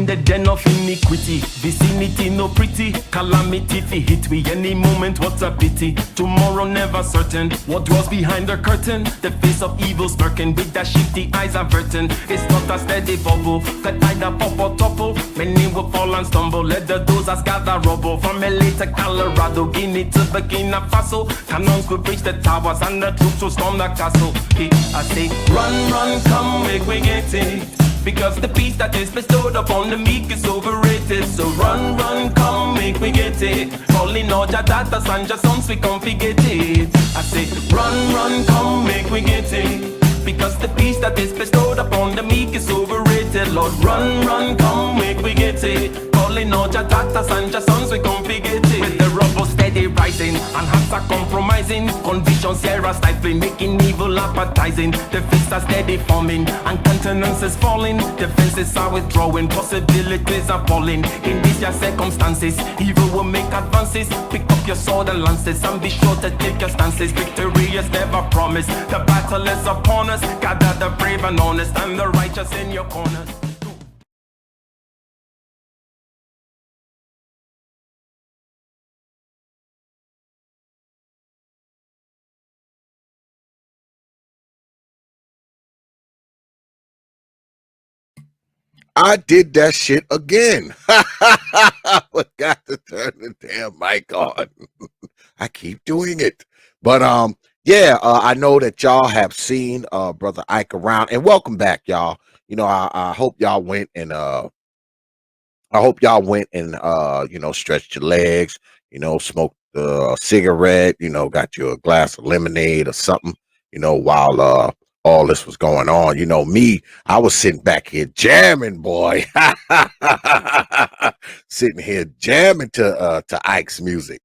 in the den of iniquity. Vicinity no pretty, calamity fi hit we any moment. What a pity. Tomorrow never certain. What dwells behind the curtain? The face of evil smirking with that shifty eyes averting. It's not a steady bubble, could either pop or topple. Many will fall and stumble. Let the dozers gather rubble. From LA to Colorado, Guinea to Burkina Faso. Cannons could breach the towers and the troops will storm the castle. I say, run, run, come, make we get it. Because the peace that is bestowed upon the meek is overrated. So run, run, come, make we get it. Calling all your daughters and your sons, we come forget it. I say, run, run, come, make we get it. Because the peace that is bestowed upon the meek is overrated. Lord, run, run, come, make we get it. Calling all your daughters and your sons, we come forget it. With the rubble steady rising, and hearts are compromising. Convictions here are stifling, making evil appetizing. The fists are steady forming, and countenance is falling. Defenses are withdrawing, possibilities are falling. In these your circumstances, evil will make advances. Pick up your sword and lances, and be sure to take your stances. Victory is never promised, the battle is upon us. Gather the brave and honest, and the righteous in your corners. I did that shit again. Forgot to turn the damn mic on. I keep doing it. But yeah, I know that y'all have seen Brother Ike around. And welcome back, y'all. You know, I hope y'all went and stretched your legs, smoked a cigarette, got you a glass of lemonade or something, while all this was going on. Me, I was sitting back here jamming, boy. Sitting here jamming to Ike's music.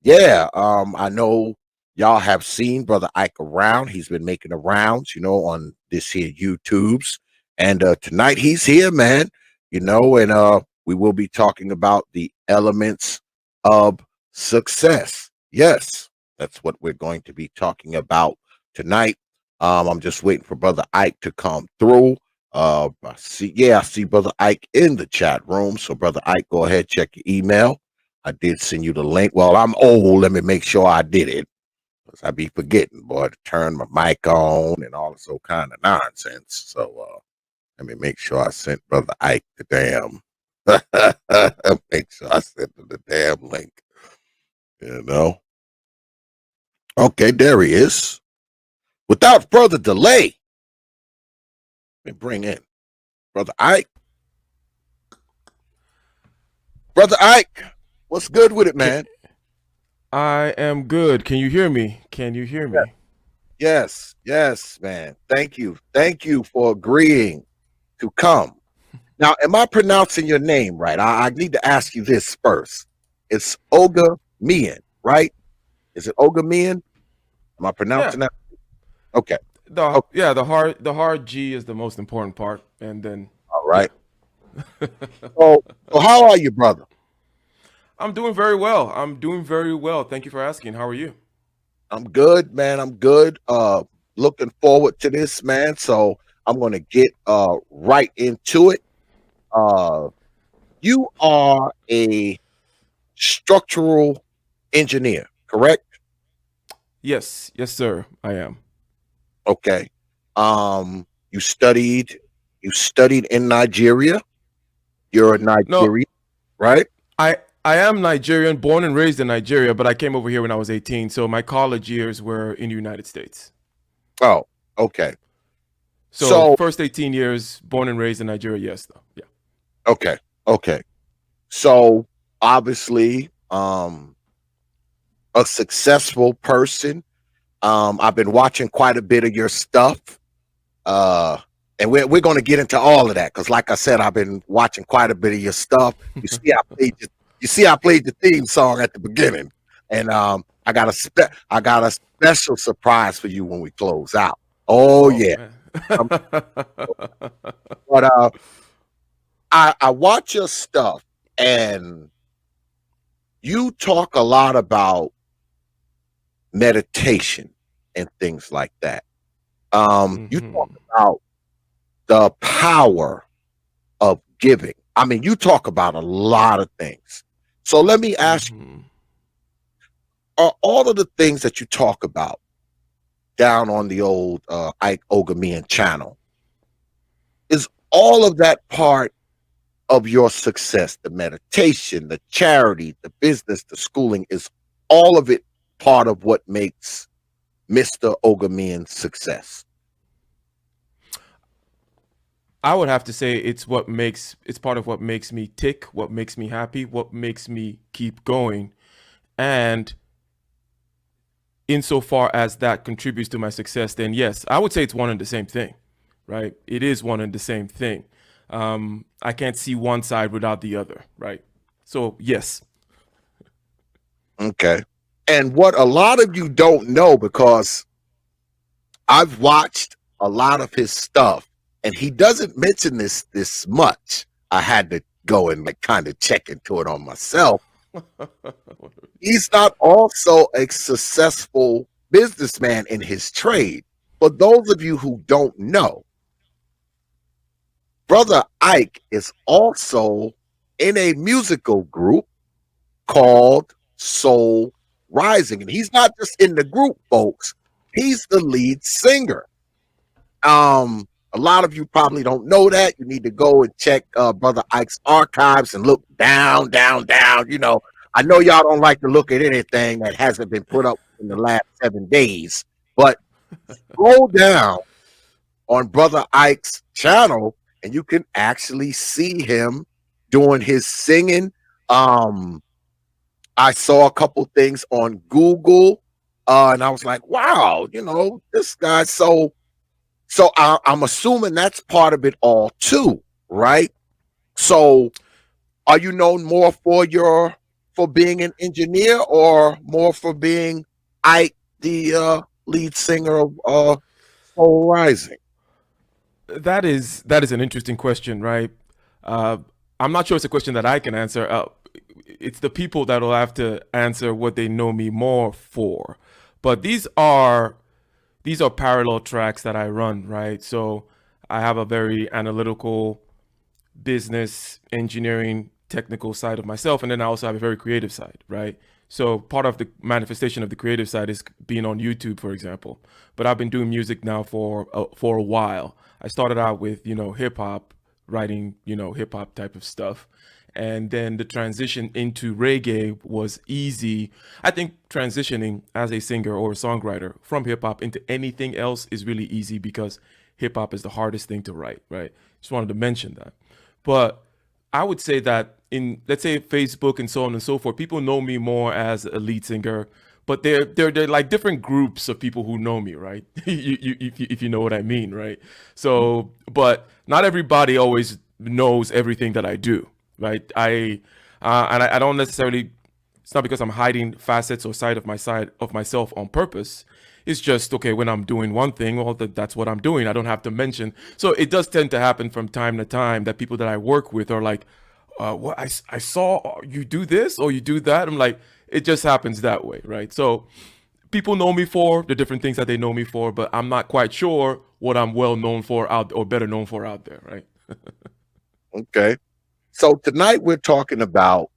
Yeah, I know y'all have seen Brother Ike around. He's been making the rounds, on this here YouTubes. And tonight he's here, man, and we will be talking about the elements of success. Yes, that's what we're going to be talking about tonight. I'm just waiting for Brother Ike to come through. I see Brother Ike in the chat room. So Brother Ike, go ahead, check your email. I did send you the link. Well, I'm old. Let me make sure I did it, because I be forgetting, boy, to turn my mic on and all this old kind of nonsense. So let me make sure I sent Brother Ike the damn. Make sure I sent him the damn link. Okay, there he is. Without further delay, let me bring in Brother Ike. Brother Ike, what's good with it, man? I am good. Can you hear me? Can you hear me? Yes, man. Thank you for agreeing to come. Now, am I pronouncing your name right? I need to ask you this first. It's Oga Mian, right? Is it Oga Mian? Am I pronouncing that? Okay. The hard G is the most important part, and then. All right. Yeah. So how are you, brother? I'm doing very well. Thank you for asking. How are you? I'm good, man. I'm good. Looking forward to this, man. So I'm going to get right into it. You are a structural engineer, correct? Yes, sir. I am. Okay. You studied in Nigeria. You're a Nigerian, right? I am Nigerian, born and raised in Nigeria, but I came over here when I was 18. So my college years were in the United States. Oh, okay. So first 18 years, born and raised in Nigeria, yes, though. Yeah. Okay. So obviously, a successful person. I've been watching quite a bit of your stuff. And we're going to get into all of that, because like I said, I've been watching quite a bit of your stuff. You see, I played the theme song at the beginning, and I got a special surprise for you when we close out. Oh yeah. But I watch your stuff, and you talk a lot about meditation and things like that. You talk about the power of giving. I mean, you talk about a lot of things. So let me ask you, Mhm. are all of the things that you talk about down on the old Ike Ogamian channel, is all of that part of your success? The meditation, the charity, the business, the schooling, is all of it part of what makes Mr. Ogamian's success? I would have to say it's part of what makes me tick, what makes me happy, what makes me keep going. And insofar as that contributes to my success, then yes, I would say it's one and the same thing, right? It is one and the same thing. I can't see one side without the other, right? So yes. Okay. And what a lot of you don't know, because I've watched a lot of his stuff, and he doesn't mention this much. I had to go and like kind of check into it on myself. He's not also a successful businessman in his trade. For those of you who don't know, Brother Ike is also in a musical group called Soul Rising. And he's not just in the group, folks. He's the lead singer. A lot of you probably don't know that. You need to go and check Brother Ike's archives and look down, down, down. You know, I know y'all don't like to look at anything that hasn't been put up in the last 7 days, but scroll down on Brother Ike's channel and you can actually see him doing his singing. I saw a couple things on Google, and I was like, wow, you know, this guy. So I'm assuming that's part of it all too, right? So are you known more for being an engineer, or more for being Ike, the lead singer of Soul Rising? That is an interesting question, right? Uh, I'm not sure it's a question that I can answer. It's the people that will have to answer what they know me more for. But these are parallel tracks that I run, right? So I have a very analytical business, engineering, technical side of myself, and then I also have a very creative side, right? So part of the manifestation of the creative side is being on YouTube, for example. But I've been doing music now for a while. I started out with hip hop, writing hip hop type of stuff, and then the transition into reggae was easy. I think transitioning as a singer or a songwriter from hip hop into anything else is really easy because hip hop is the hardest thing to write, right? Just wanted to mention that. But I would say that in, let's say, Facebook and so on and so forth, people know me more as a lead singer, but they're like different groups of people who know me, right? If you know what I mean, right? So, but not everybody always knows everything that I do, right? I don't necessarily. It's not because I'm hiding facets or side of myself on purpose. It's just okay when I'm doing one thing, well, that's what I'm doing. I don't have to mention. So it does tend to happen from time to time that people that I work with are like, "What I saw you do this or you do that." I'm like, it just happens that way, right? So people know me for the different things that they know me for, but I'm not quite sure what I'm well known for out or better known for out there, right? Okay. So tonight we're talking about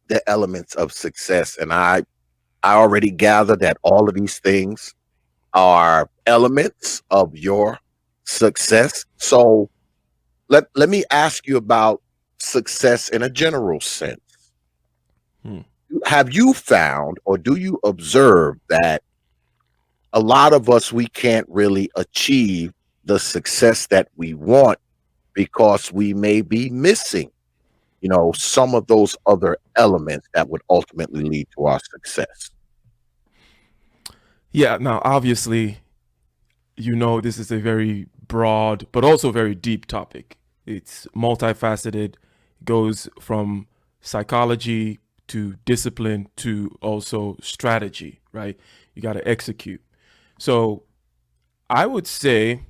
the elements of success, and I already gather that all of these things are elements of your success. So let me ask you about success in a general sense. Hmm. Have you found, or do you observe that a lot of us, we can't really achieve the success that we want because we may be missing, some of those other elements that would ultimately lead to our success? Yeah. Now, obviously, this is a very broad but also very deep topic. It's multifaceted, goes from psychology to discipline to also strategy, right? You got to execute. So I would say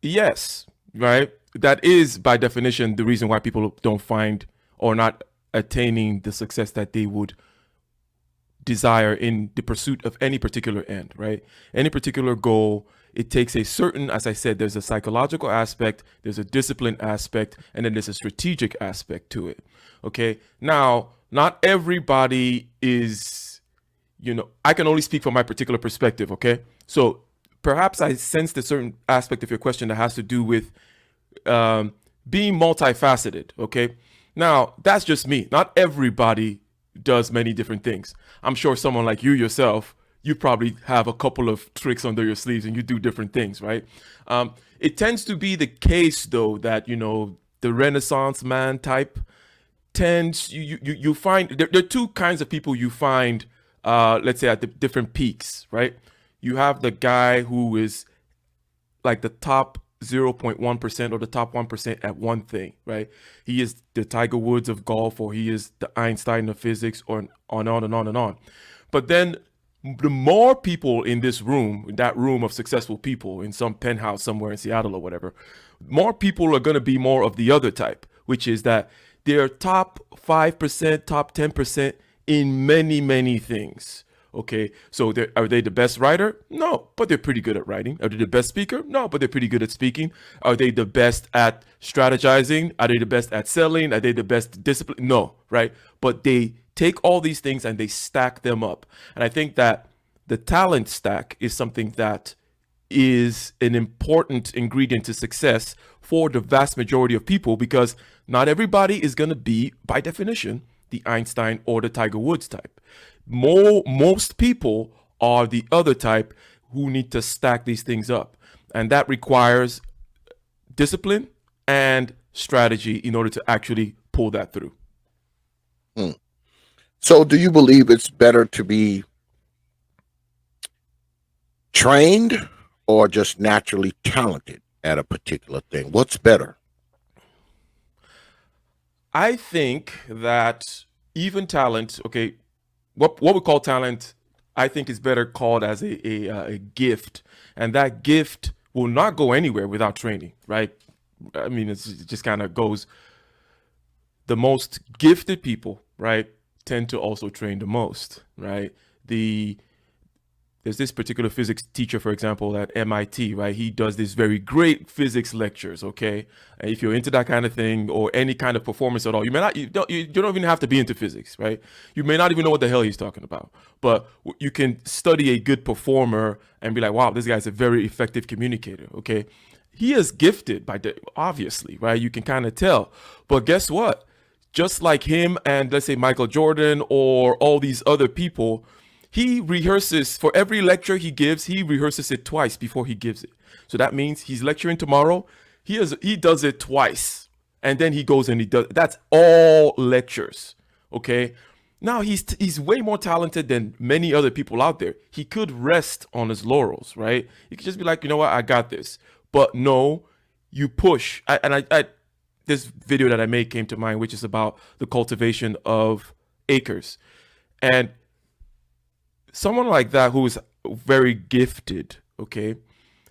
yes, right? That is by definition the reason why people don't find or not attaining the success that they would desire in the pursuit of any particular end, right? Any particular goal it takes a certain, as I said, there's a psychological aspect, there's a discipline aspect, and then there's a strategic aspect to it. Okay. Now, not everybody is, I can only speak from my particular perspective. Okay. So perhaps I sensed a certain aspect of your question that has to do with being multifaceted. Okay. Now, that's just me. Not everybody does many different things. I'm sure someone like you yourself, you probably have a couple of tricks under your sleeves and you do different things, right? It tends to be the case, though, that, the Renaissance man type tends, you find, there are two kinds of people you find, let's say, at the different peaks, right? You have the guy who is like the top 0.1% or the top 1% at one thing, right? He is the Tiger Woods of golf, or he is the Einstein of physics, or on and on and on. But then the more people in this room, that room of successful people in some penthouse somewhere in Seattle or whatever, more people are going to be more of the other type, which is that they're top 5%, top 10% in many, many things. Okay, so are they the best writer? No, but they're pretty good at writing. Are they the best speaker? No, but they're pretty good at speaking. Are they the best at strategizing? Are they the best at selling? Are they the best discipline? No, right? But they take all these things and they stack them up. And I think that the talent stack is something that is an important ingredient to success for the vast majority of people, because not everybody is going to be, by definition, the Einstein or the Tiger Woods type. Most people are the other type who need to stack these things up. And that requires discipline and strategy in order to actually pull that through. So do you believe it's better to be trained or just naturally talented at a particular thing? What's better? I think that even talent, okay, what we call talent, I think is better called as a gift. And that gift will not go anywhere without training, right? I mean, it just kind of goes, the most gifted people, right, tend to also train the most, right? There's this particular physics teacher, for example, at MIT, right? He does these very great physics lectures, okay? And if you're into that kind of thing or any kind of performance at all, you don't even have to be into physics, right? You may not even know what the hell he's talking about, but you can study a good performer and be like, wow, this guy's a very effective communicator, okay? He is gifted obviously, right? You can kind of tell, but guess what? Just like him and let's say Michael Jordan or all these other people, he rehearses for every lecture he gives. He rehearses it twice before he gives it. So that means he's lecturing tomorrow. He does it twice, and then he goes and he does. That's all lectures. Okay. Now he's way more talented than many other people out there. He could rest on his laurels, right? He could just be like, you know what, I got this. But no, you push. This video that I made came to mind, which is about the cultivation of acres, and someone like that who is very gifted, okay,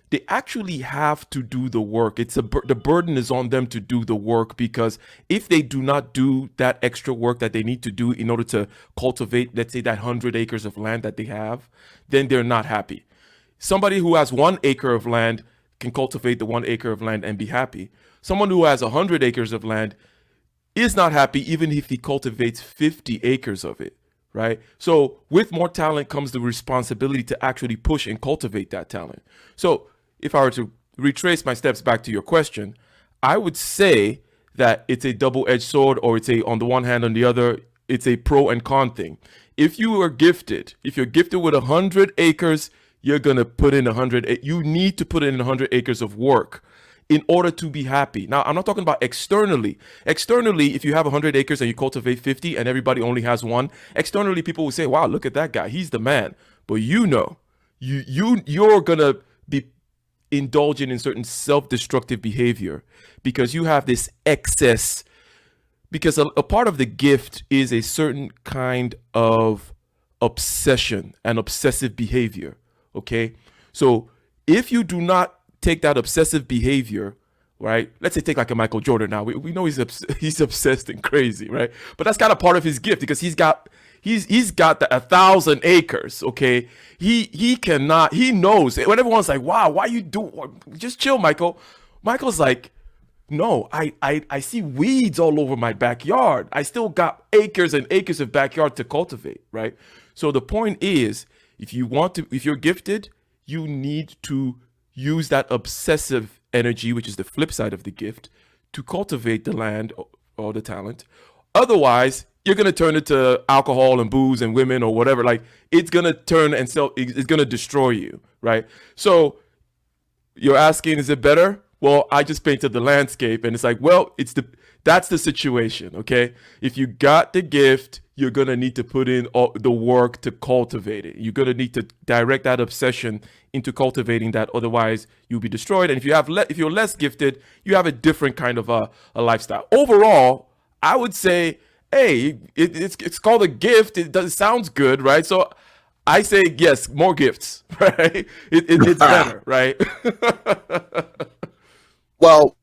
they actually have to do the work. The burden is on them to do the work, because if they do not do that extra work that they need to do in order to cultivate, let's say, that 100 acres of land that they have, then they're not happy. Somebody who has 1 acre of land can cultivate the 1 acre of land and be happy. Someone who has 100 acres of land is not happy even if he cultivates 50 acres of it. Right? So with more talent comes the responsibility to actually push and cultivate that talent. So if I were to retrace my steps back to your question, I would say that it's a double-edged sword, or it's on the one hand, on the other, it's a pro and con thing. If you're gifted with 100 acres, you're going to put in you need to put in 100 acres of work in order to be happy. Now, I'm not talking about externally. Externally, if you have 100 acres and you cultivate 50 and everybody only has 1, externally people will say, wow, look at that guy. He's the man. But you're going to be indulging in certain self-destructive behavior because you have this excess. Because a part of the gift is a certain kind of obsession and obsessive behavior. Okay? So if you do not take that obsessive behavior right? Let's say take like a Michael Jordan now. We know he's obsessed and crazy, right? But that's kind of part of his gift because he's got 1,000 acres. Okay, he cannot. He knows when everyone's like, "Wow, why you do? Just chill, Michael." Michael's like, "No, I see weeds all over my backyard. I still got acres and acres of backyard to cultivate, right?" So the point is, if you're gifted, you need to use that obsessive energy, which is the flip side of the gift, to cultivate the land or the talent. Otherwise, you're going to turn it to alcohol and booze and women or whatever. Like, it's going to turn and it's going to destroy you, right? So you're asking, is it better? Well, I just painted the landscape, and it's like, well, that's the situation, okay? If you got the gift, you're gonna need to put in all the work to cultivate it. You're gonna need to direct that obsession into cultivating that. Otherwise, you'll be destroyed. And if you're less gifted, you have a different kind of a lifestyle. Overall, I would say, hey, it's called a gift. It sounds good, right? So I say yes, more gifts, right? It's better, right? Well,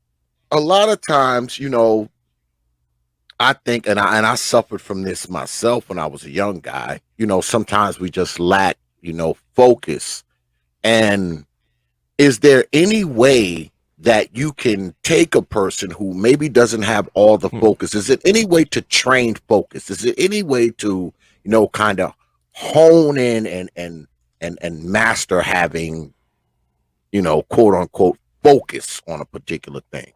a lot of times, I think, and I suffered from this myself when I was a young guy. Sometimes we just lack, focus. And is there any way that you can take a person who maybe doesn't have all the focus? Is it any way to train focus? Is it any way to, kind of hone in and master having, quote unquote, focus on a particular thing?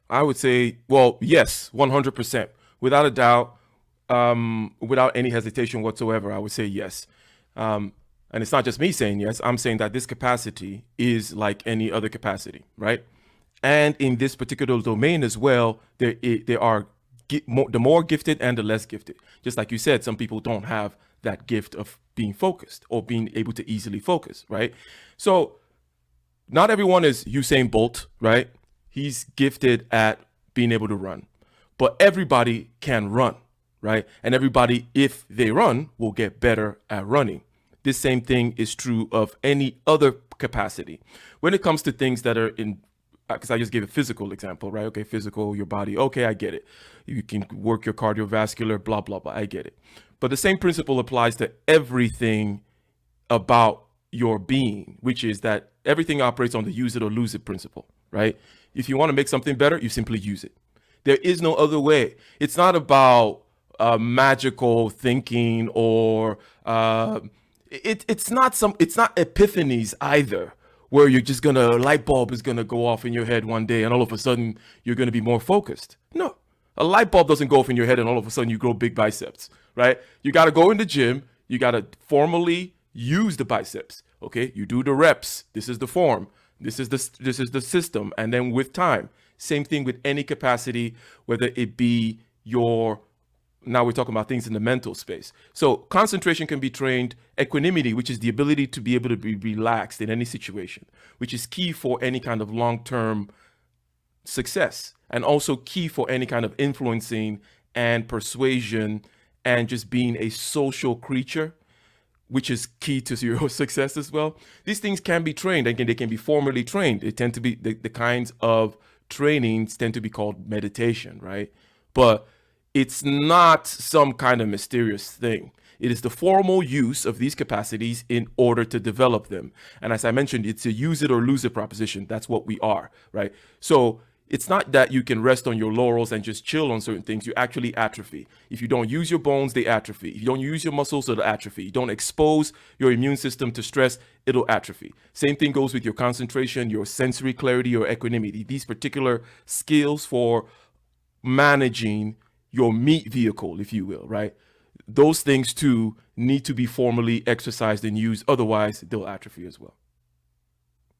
I would say, well, yes, 100%. Without a doubt, without any hesitation whatsoever, I would say yes. And it's not just me saying yes. I'm saying that this capacity is like any other capacity, right? And in this particular domain as well, there are the more gifted and the less gifted. Just like you said, some people don't have that gift of being focused or being able to easily focus, right? So not everyone is Usain Bolt, right? He's gifted at being able to run, but everybody can run, right? And everybody, if they run, will get better at running. This same thing is true of any other capacity. When it comes to things that are in, because I just gave a physical example, right? Okay, physical, your body. Okay, I get it. You can work your cardiovascular, blah, blah, blah. I get it. But the same principle applies to everything about your being, which is that everything operates on the use it or lose it principle, right? If you want to make something better, you simply use it. There is no other way. It's not about magical thinking or it's not epiphanies either, where you're just a light bulb is gonna go off in your head one day and all of a sudden you're gonna be more focused. No, a light bulb doesn't go off in your head and all of a sudden you grow big biceps, right? You got to go in the gym. You got to formally use the biceps. Okay, you do the reps. This is the form. This is the system. And then with time, same thing with any capacity, whether it be now we're talking about things in the mental space. So concentration can be trained. Equanimity, which is the ability to be able to be relaxed in any situation, which is key for any kind of long-term success and also key for any kind of influencing and persuasion and just being a social creature, which is key to your success as well. These things can be trained. Again, they can be formally trained. They tend to be the kinds of trainings tend to be called meditation, right? But it's not some kind of mysterious thing. It is the formal use of these capacities in order to develop them. And as I mentioned, it's a use it or lose it proposition. That's what we are, right? So it's not that you can rest on your laurels and just chill on certain things. You actually atrophy. If you don't use your bones, they atrophy. If you don't use your muscles, it'll atrophy. You don't expose your immune system to stress, it'll atrophy. Same thing goes with your concentration, your sensory clarity, your equanimity. These particular skills for managing your meat vehicle, if you will, right? Those things too need to be formally exercised and used. Otherwise, they'll atrophy as well.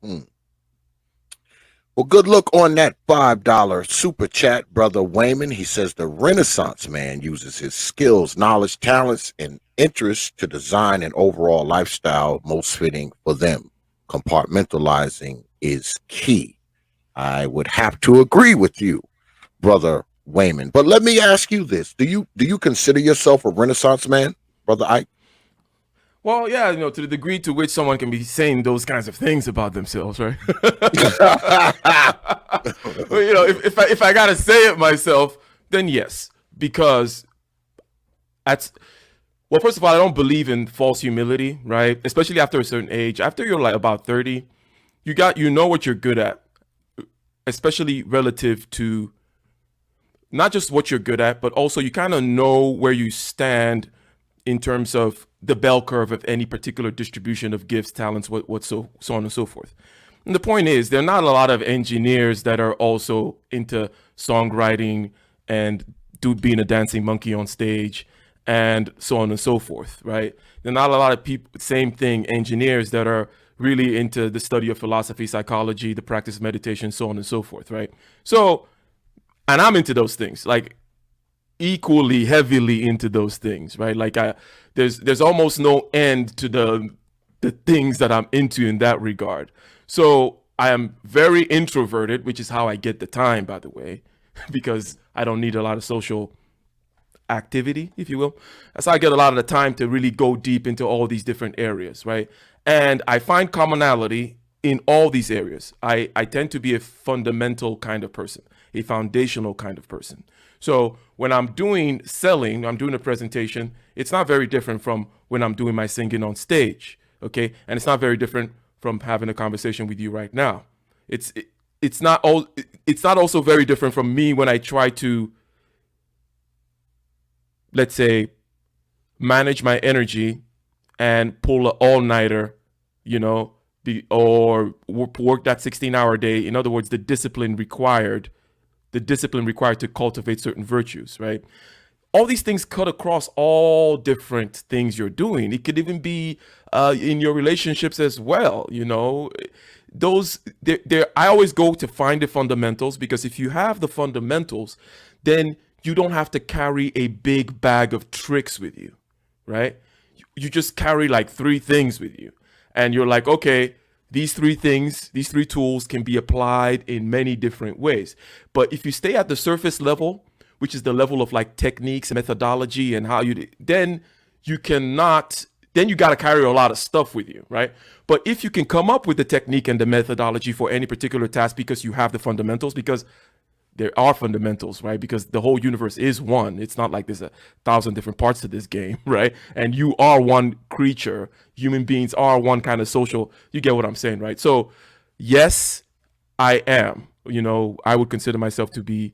Well, good look on that $5 super chat, Brother Wayman. He says the Renaissance man uses his skills, knowledge, talents, and interests to design an overall lifestyle most fitting for them. Compartmentalizing is key. I would have to agree with you, Brother Wayman. But let me ask you this. Do you consider yourself a Renaissance man, Brother Ike? Well, yeah, to the degree to which someone can be saying those kinds of things about themselves, right? if I gotta say it myself, then yes, because first of all, I don't believe in false humility, right? Especially after a certain age. After you're like about 30, you know what you're good at, especially relative to not just what you're good at, but also you kind of know where you stand in terms of the bell curve of any particular distribution of gifts, talents, so on and so forth. And the point is, there are not a lot of engineers that are also into songwriting and being a dancing monkey on stage and so on and so forth, right? There are not a lot of people, same thing, engineers that are really into the study of philosophy, psychology, the practice of meditation, so on and so forth, right? So, and I'm into those things, like equally heavily into those things, right? Like there's almost no end to the things that I'm into in that regard. So I am very introverted, which is how I get the time, by the way, because I don't need a lot of social activity, if you will. That's how I get a lot of the time to really go deep into all these different areas, right? And I find commonality in all these areas. I tend to be a fundamental kind of person, a foundational kind of person. So when I'm doing selling, I'm doing a presentation, it's not very different from when I'm doing my singing on stage, okay? And it's not very different from having a conversation with you right now. It's not also very different from me when I try to, let's say, manage my energy and pull an all-nighter, or work that 16-hour day. In other words, the discipline required to cultivate certain virtues, right? All these things cut across all different things you're doing. It could even be in your relationships as well, I always go to find the fundamentals, because if you have the fundamentals, then you don't have to carry a big bag of tricks with you, right? You just carry like 3 things with you. And you're like, okay, these 3 things, these 3 tools can be applied in many different ways. But if you stay at the surface level, which is the level of like techniques and methodology and then you got to carry a lot of stuff with you, right? But if you can come up with the technique and the methodology for any particular task because you have the fundamentals, because there are fundamentals, right? Because the whole universe is one. It's not like there's 1,000 different parts to this game, right? And you are one creature. Human beings are one kind of social. You get what I'm saying, right? So, yes, I am. I would consider myself to be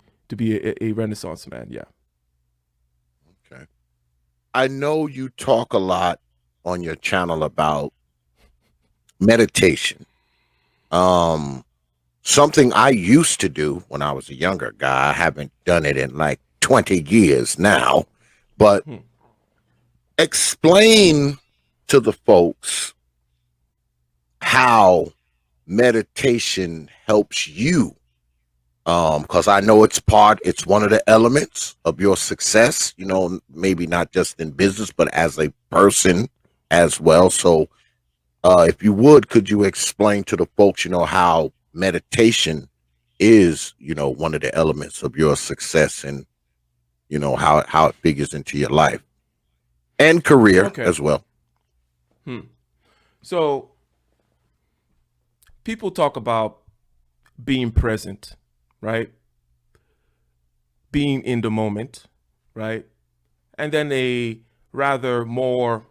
a Renaissance man. Yeah. Okay. I know you talk a lot on your channel about meditation. Something I used to do when I was a younger guy. I haven't done it in like 20 years now, but explain to the folks how meditation helps you. Because I know it's one of the elements of your success, maybe not just in business, but as a person as well. So if you would, could you explain to the folks, how meditation is, one of the elements of your success, and, how it figures into your life and career as well. So people talk about being present, right? Being in the moment, right? And then a rather more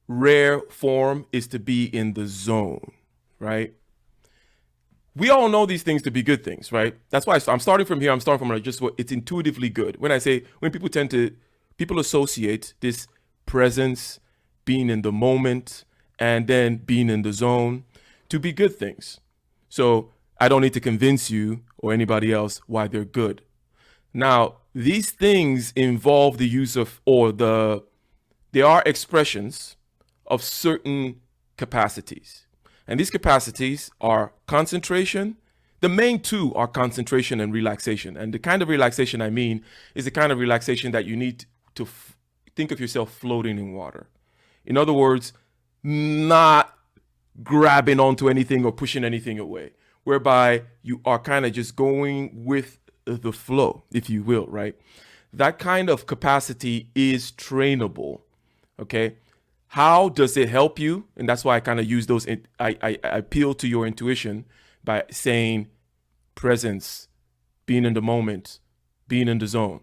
rare form is to be in the zone, right? We all know these things to be good things, right? That's why I'm starting from here. I'm starting from just what it's intuitively good. When people associate this presence, being in the moment, and then being in the zone to be good things. So I don't need to convince you or anybody else why they're good. Now, these things involve the use of, they are expressions of certain capacities. And these capacities are concentration. The main 2 are concentration and relaxation. And the kind of relaxation I mean is the kind of relaxation that you need to think of yourself floating in water. In other words, not grabbing onto anything or pushing anything away, whereby you are kind of just going with the flow, if you will, right? That kind of capacity is trainable, okay? How does it help you? And that's why I kind of use those. I appeal to your intuition by saying presence, being in the moment, being in the zone.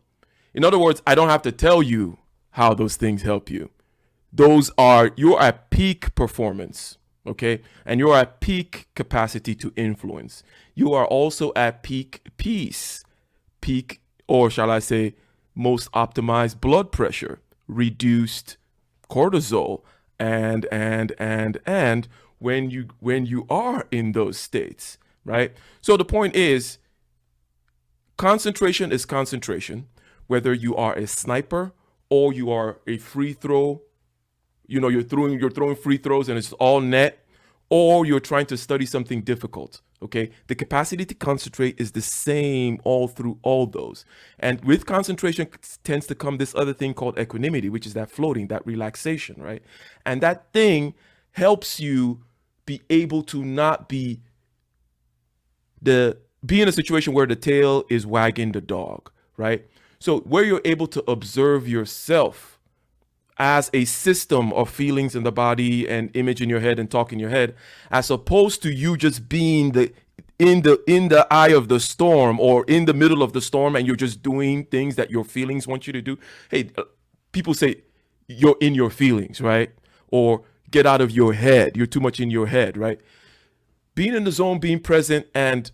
In other words, I don't have to tell you how those things help you. You're at peak performance, okay? And you're at peak capacity to influence. You are also at peak peace, peak, or shall I say, most optimized blood pressure, reduced cortisol, and when you are in those states, right? So the point is, concentration is concentration, whether you are a sniper or you are a free throw, you're throwing free throws and it's all net, or you're trying to study something difficult. Okay, the capacity to concentrate is the same all through all those. And with concentration tends to come this other thing called equanimity, which is that floating, that relaxation, right? And that thing helps you be able to not be in a situation where the tail is wagging the dog, right? So where you're able to observe yourself as a system of feelings in the body and image in your head and talk in your head, as opposed to you just being in the eye of the storm or in the middle of the storm and you're just doing things that your feelings want you to do. Hey, people say you're in your feelings, right? Or get out of your head. You're too much in your head, right? Being in the zone, being present, and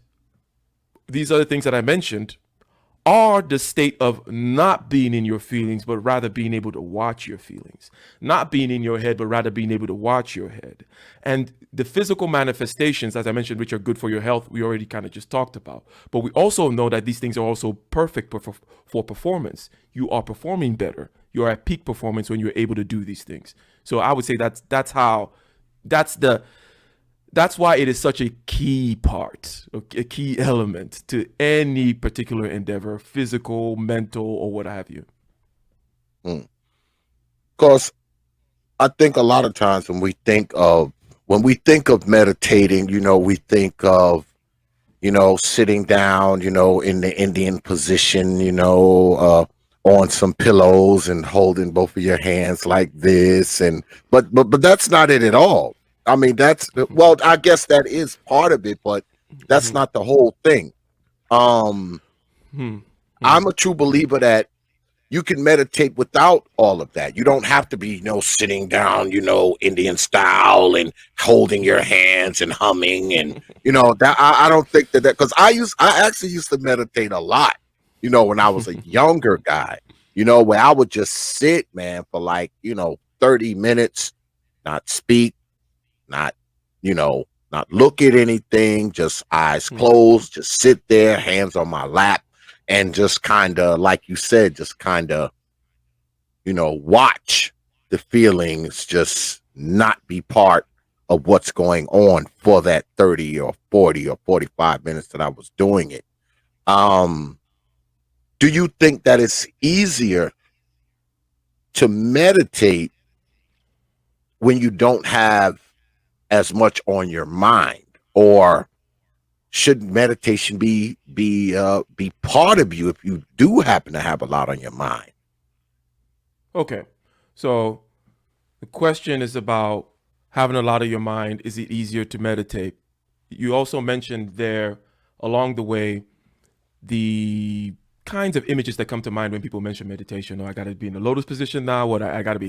these other things that I mentioned are the state of not being in your feelings, but rather being able to watch your feelings. Not being in your head, but rather being able to watch your head. And the physical manifestations, as I mentioned, which are good for your health, we already kind of just talked about. But we also know that these things are also perfect for performance. You are performing better. You are at peak performance when you're able to do these things. So I would say that's why it is such a key part, a key element to any particular endeavor, physical, mental, or what have you. Because I think a lot of times when we think of meditating, we think of, sitting down, in the Indian position, on some pillows and holding both of your hands like this. But that's not it at all. I mean, I guess that is part of it, but that's not the whole thing. I'm a true believer that you can meditate without all of that. You don't have to be, sitting down, Indian style and holding your hands and humming and, that I don't think that because I actually used to meditate a lot, when I was a younger guy, where I would just sit, man, for like, 30 minutes, not speak, not look at anything, just eyes closed, just sit there, hands on my lap, and just kind of, like you said, just kind of, watch the feelings just not be part of what's going on for that 30 or 40 or 45 minutes that I was doing it. Do you think that it's easier to meditate when you don't have as much on your mind, or should meditation be part of you if you do happen to have a lot on your mind? Okay, so the question is about having a lot on your mind. Is it easier to meditate? You also mentioned there along the way the kinds of images that come to mind when people mention meditation. I got to be in the lotus position now. What I got to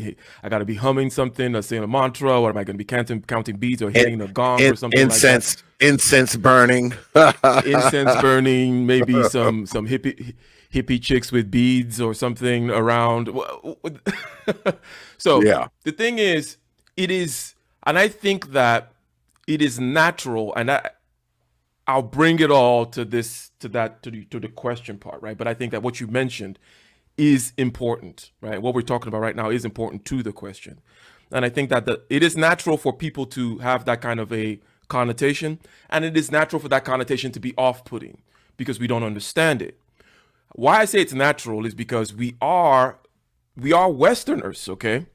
be humming something or saying a mantra. What am I going to be counting beads or hitting a gong or something like that? Incense burning. Incense burning. Maybe some hippie chicks with beads or something around. So yeah. The thing is, and I think that it is natural, and I'll bring it all to the question part, right? But I think that what you mentioned is important, right? What we're talking about right now is important to the question. And I think that it is natural for people to have that kind of a connotation, and it is natural for that connotation to be off-putting because we don't understand it. Why I say it's natural is because we are Westerners, okay?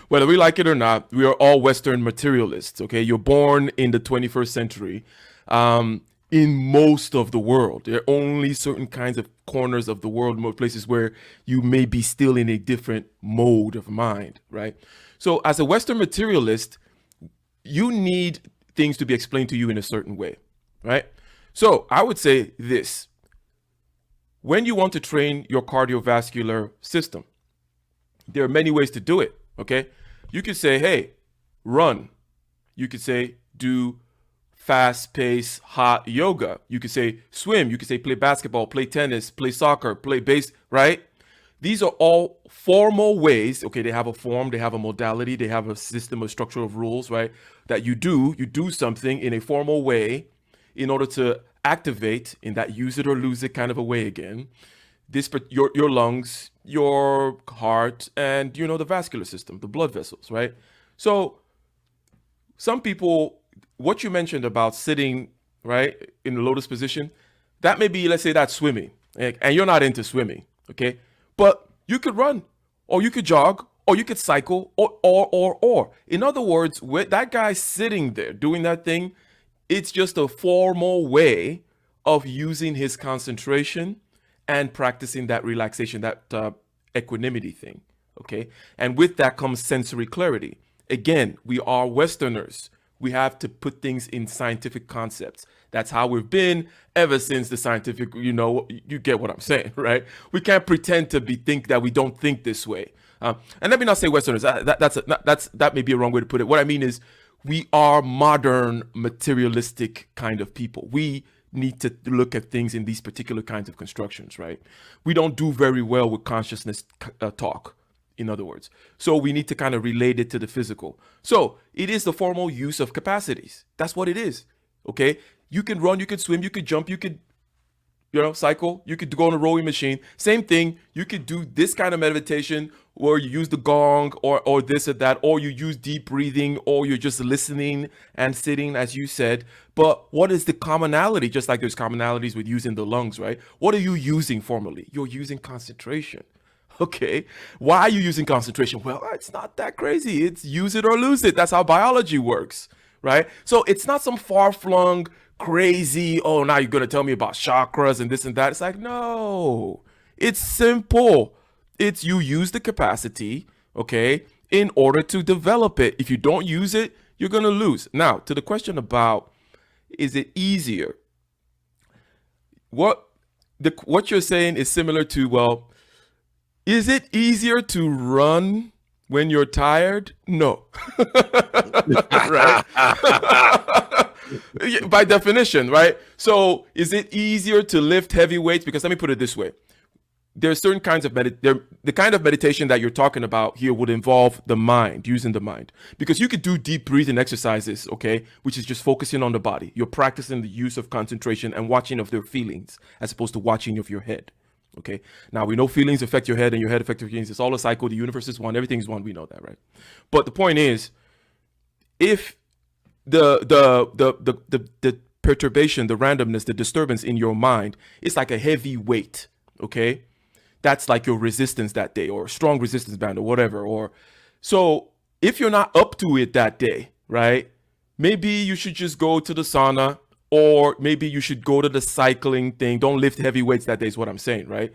Whether we like it or not, we are all Western materialists, okay? You're born in the 21st century. In most of the world, there are only certain kinds of corners of the world, more places where you may be still in a different mode of mind, right? So as a Western materialist, you need things to be explained to you in a certain way, right? So I would say this: when you want to train your cardiovascular system, there are many ways to do it. Okay, you could say, hey, run. You could say, do fast-paced hot yoga. You could say swim. You could say play basketball, play tennis, play soccer, play bass, right? These are all formal ways. Okay, they have a form, they have a modality, they have a system of structure of rules, right? That you do something in a formal way in order to activate in that use it or lose it kind of a way again, your lungs, your heart, and the vascular system, the blood vessels, right? So some people, what you mentioned about sitting, right, in the lotus position, that may be, let's say that's swimming, and you're not into swimming, okay? But you could run, or you could jog, or you could cycle, or. In other words, with that guy sitting there doing that thing, it's just a formal way of using his concentration and practicing that relaxation, that equanimity thing, okay? And with that comes sensory clarity. Again, we are Westerners. We have to put things in scientific concepts. That's how we've been ever since the scientific, you get what I'm saying, right? We can't pretend to think that we don't think this way. And let me not say Westerners. That may be a wrong way to put it. What I mean is we are modern, materialistic kind of people. We need to look at things in these particular kinds of constructions, right? We don't do very well with consciousness talk, in other words. So we need to kind of relate it to the physical. So it is the formal use of capacities. That's what it is, okay? You can run, you could swim, you could jump, you could, cycle, you could go on a rowing machine. Same thing, you could do this kind of meditation where you use the gong or this or that, or you use deep breathing, or you're just listening and sitting, as you said. But what is the commonality? Just like there's commonalities with using the lungs, right? What are you using formally? You're using concentration. Okay, why are you using concentration? Well, it's not that crazy. It's use it or lose it. That's how biology works, right? So it's not some far-flung, crazy, oh, now you're going to tell me about chakras and this and that. It's like, no, it's simple. It's you use the capacity, okay, in order to develop it. If you don't use it, you're going to lose. Now, to the question about, is it easier? What you're saying is similar to, well, is it easier to run when you're tired? No. Right? By definition, right? So is it easier to lift heavy weights? Because let me put it this way. There's certain kinds of the kind of meditation that you're talking about here would involve the mind, using the mind. Because you could do deep breathing exercises, okay, which is just focusing on the body. You're practicing the use of concentration and watching of their feelings as opposed to watching of your head. Okay. Now we know feelings affect your head and your head affects your feelings. It's all a cycle. The universe is one. Everything is one. We know that, right? But the point is, if the perturbation, the randomness, the disturbance in your mind, it's like a heavy weight. Okay. That's like your resistance that day, or a strong resistance band, or whatever. Or so if you're not up to it that day, right? Maybe you should just go to the sauna. Or maybe you should go to the cycling thing. Don't lift heavy weights that day is what I'm saying, right?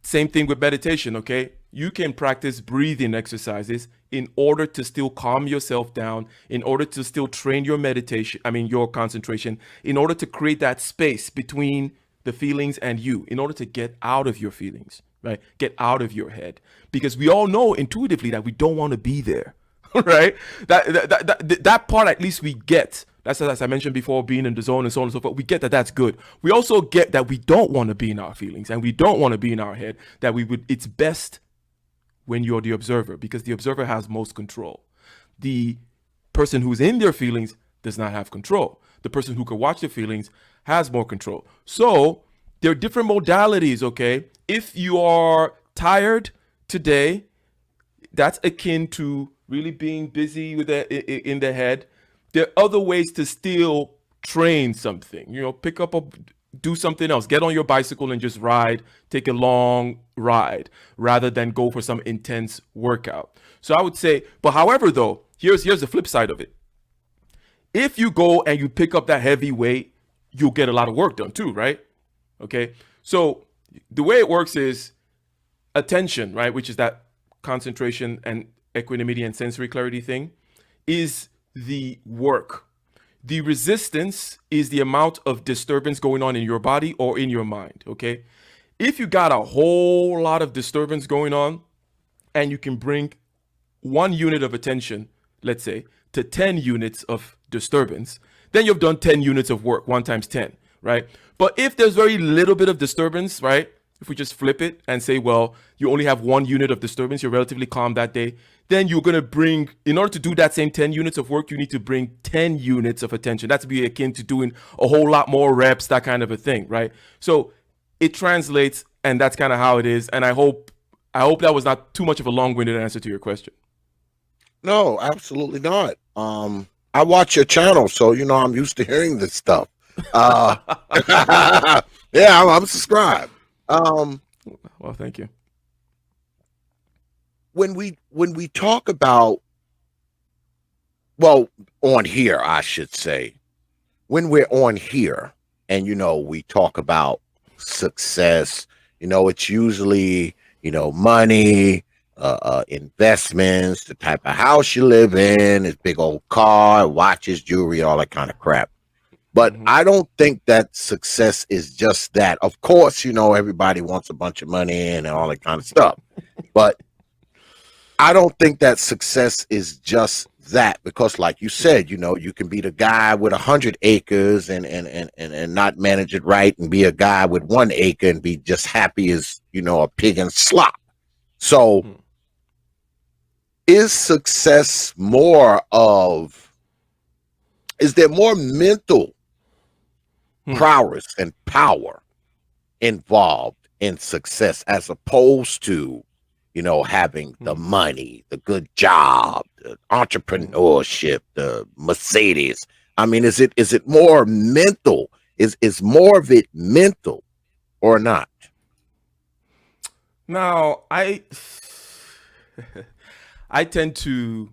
Same thing with meditation, okay? You can practice breathing exercises in order to still calm yourself down, in order to still train your your concentration, in order to create that space between the feelings and you, in order to get out of your feelings, right? Get out of your head. Because we all know intuitively that we don't want to be there, right? That part at least we get. That's, as I mentioned before, being in the zone and so on and so forth. We get that that's good. We also get that we don't want to be in our feelings and we don't want to be in our head, that it's best when you're the observer, because the observer has most control. The person who's in their feelings does not have control. The person who can watch their feelings has more control. So there are different modalities, okay? If you are tired today, that's akin to really being busy with in the head. There are other ways to still train something, do something else, get on your bicycle and just ride, take a long ride rather than go for some intense workout. So I would say, but however, though, here's the flip side of it. If you go and you pick up that heavy weight, you'll get a lot of work done too, right? Okay. So the way it works is attention, right? Which is that concentration and equanimity and sensory clarity thing, is the work. The resistance is the amount of disturbance going on in your body or in your mind, okay? If you got a whole lot of disturbance going on and you can bring 1 unit of attention, let's say, to 10 units of disturbance, then you've done 10 units of work, 1 times 10, right? But if there's very little bit of disturbance, right? If we just flip it and say, well, you only have 1 unit of disturbance, you're relatively calm that day, then you're going to bring, in order to do that same 10 units of work, you need to bring 10 units of attention. That's be akin to doing a whole lot more reps, that kind of a thing, right? So it translates, and that's kind of how it is. And I hope that was not too much of a long-winded answer to your question. No, absolutely not. I watch your channel, so I'm used to hearing this stuff. Yeah, I'm subscribed. Well, thank you. When we talk about, well, on here, I should say, when we're on here and we talk about success, it's usually money, investments, the type of house you live in, this big old car, watches, jewelry, all that kind of crap. But I don't think that success is just that. Of course, everybody wants a bunch of money and all that kind of stuff. But I don't think that success is just that, because like you said, you can be the guy with 100 acres and not manage it right, and be a guy with 1 acre and be just happy as, a pig in slop. So is success is there more mental prowess and power involved in success, as opposed to having the money, the good job, the entrepreneurship, the Mercedes? I mean, is it more mental? Is more of it mental or not? Now, I tend to,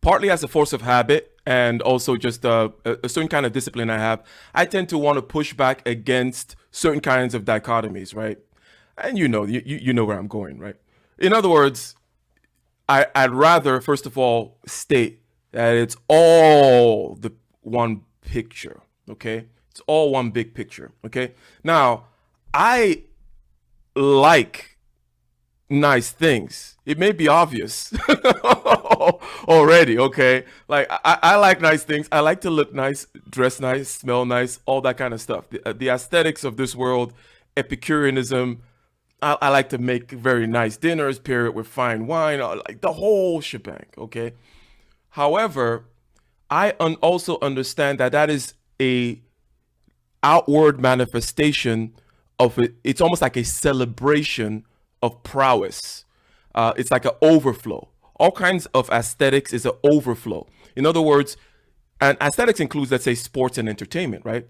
partly as a force of habit and also just a certain kind of discipline I have, I tend to want to push back against certain kinds of dichotomies, right? And you know where I'm going, right? In other words, I'd rather, first of all, state that it's all the one picture, okay? It's all one big picture, okay? Now, I like nice things. It may be obvious already, okay? Like, I like nice things. I like to look nice, dress nice, smell nice, all that kind of stuff. The aesthetics of this world, Epicureanism. I like to make very nice dinners, pair it with fine wine, like the whole shebang, okay? However, I also understand that is a outward manifestation of it. It's almost like a celebration of prowess. It's like an overflow. All kinds of aesthetics is an overflow. In other words, and aesthetics includes, let's say, sports and entertainment, right?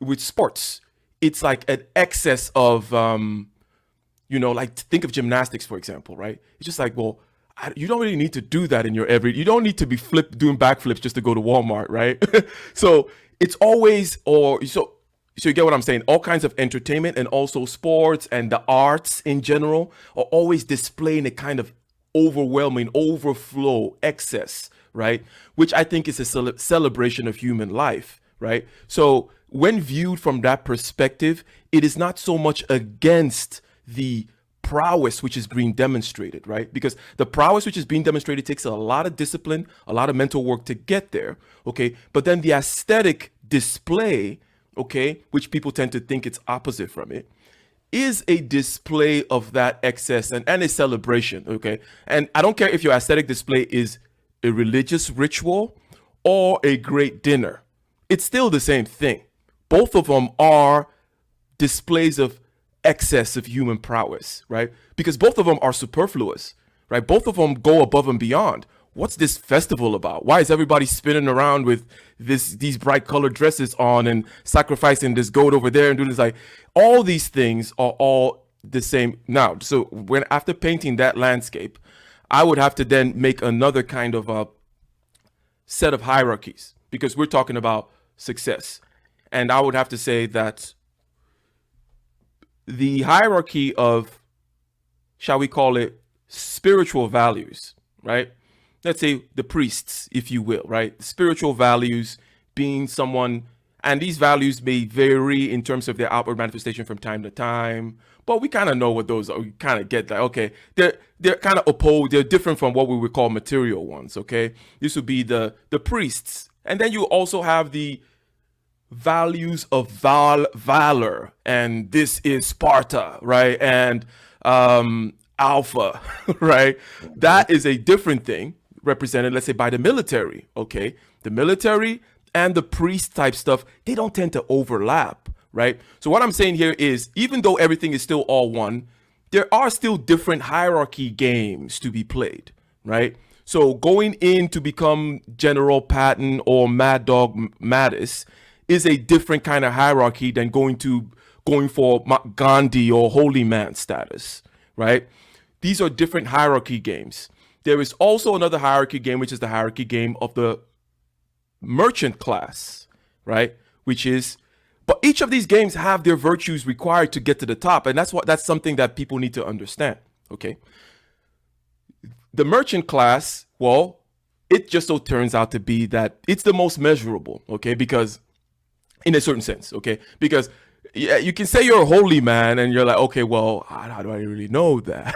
With sports, it's like an excess of, like think of gymnastics, for example, right? It's just like, well, you don't really need to do that in your you don't need to be doing backflips just to go to Walmart, right? So it's always, so you get what I'm saying? All kinds of entertainment and also sports and the arts in general are always displaying a kind of overwhelming overflow excess, right? Which I think is a celebration of human life, right? So when viewed from that perspective, it is not so much against the prowess which is being demonstrated, right? Because the prowess which is being demonstrated takes a lot of discipline, a lot of mental work to get there, okay? But then the aesthetic display, okay, which people tend to think it's opposite from it, is a display of that excess and a celebration, okay? And I don't care if your aesthetic display is a religious ritual or a great dinner. It's still the same thing. Both of them are displays of excess of human prowess, right? Because both of them are superfluous, right? Both of them go above and beyond. What's this festival about? Why is everybody spinning around with these bright colored dresses on and sacrificing this goat over there and doing this? Like, all these things are all the same. Now, so when after painting that landscape, I would have to then make another kind of a set of hierarchies, because we're talking about success. And I would have to say that the hierarchy of, shall we call it, spiritual values, right? let's say the priests, if you will, right? Spiritual values, being someone, and these values may vary in terms of their outward manifestation from time to time, but we kind of know what those are. We kind of get that, okay, they're kind of opposed, they're different from what we would call material ones, okay? This would be the priests. And then you also have the values of valor, and this is Sparta, right? And alpha, right? That is a different thing represented, let's say, by the military, okay? The military and the priest type stuff, they don't tend to overlap, right? So what I'm saying here is, even though everything is still all one, there are still different hierarchy games to be played, right? So going in to become General Patton or Mad Dog Mattis is a different kind of hierarchy than going for Gandhi or holy man status, right? These are different hierarchy games. There is also another hierarchy game, which is the hierarchy game of the merchant class, right? But each of these games have their virtues required to get to the top, and that's something that people need to understand, okay? The merchant class, well, it just so turns out to be that it's the most measurable, okay? Because in a certain sense, okay? Because yeah, you can say you're a holy man and you're like, okay, well, how do I really know that?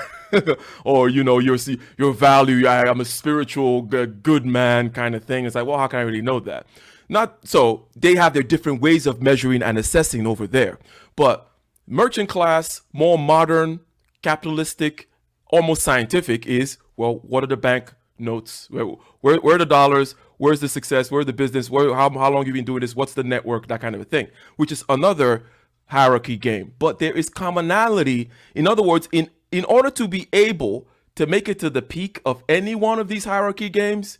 Or, your value, I'm a spiritual good man kind of thing. It's like, well, how can I really know that? Not so they have their different ways of measuring and assessing over there. But merchant class, more modern, capitalistic, almost scientific is, well, what are the bank notes? Where are the dollars? Where's the success? Where's the business? How long have you been doing this? What's the network? That kind of a thing, which is another hierarchy game. But there is commonality. In other words, in order to be able to make it to the peak of any one of these hierarchy games,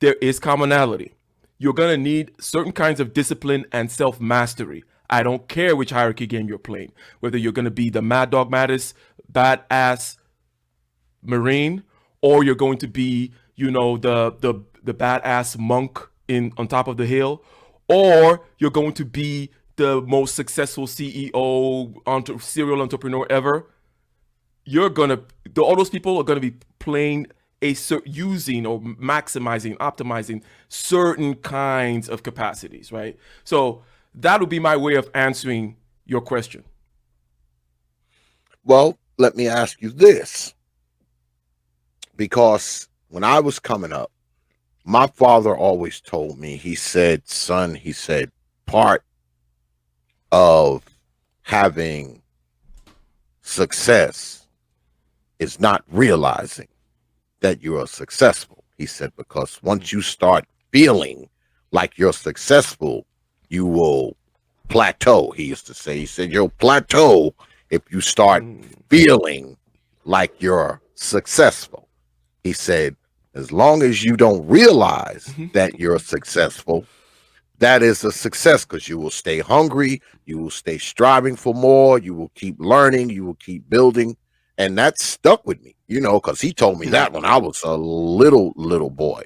there is commonality. You're going to need certain kinds of discipline and self-mastery. I don't care which hierarchy game you're playing, whether you're going to be the Mad Dog Mattis, badass Marine, or you're going to be, the badass monk on top of the hill, or you're going to be the most successful CEO, serial entrepreneur ever. All those people are going to be playing using or maximizing, optimizing certain kinds of capacities, right? So that would be my way of answering your question. Well, let me ask you this. Because when I was coming up, my father always told me, he said, son, part of having success is not realizing that you are successful. He said, because once you start feeling like you're successful, you will plateau. He used to say, he said, you'll plateau if you start feeling like you're successful. He said, as long as you don't realize that you're successful, that is a success, because you will stay hungry, you will stay striving for more, you will keep learning, you will keep building. And that stuck with me, because he told me that when I was a little boy.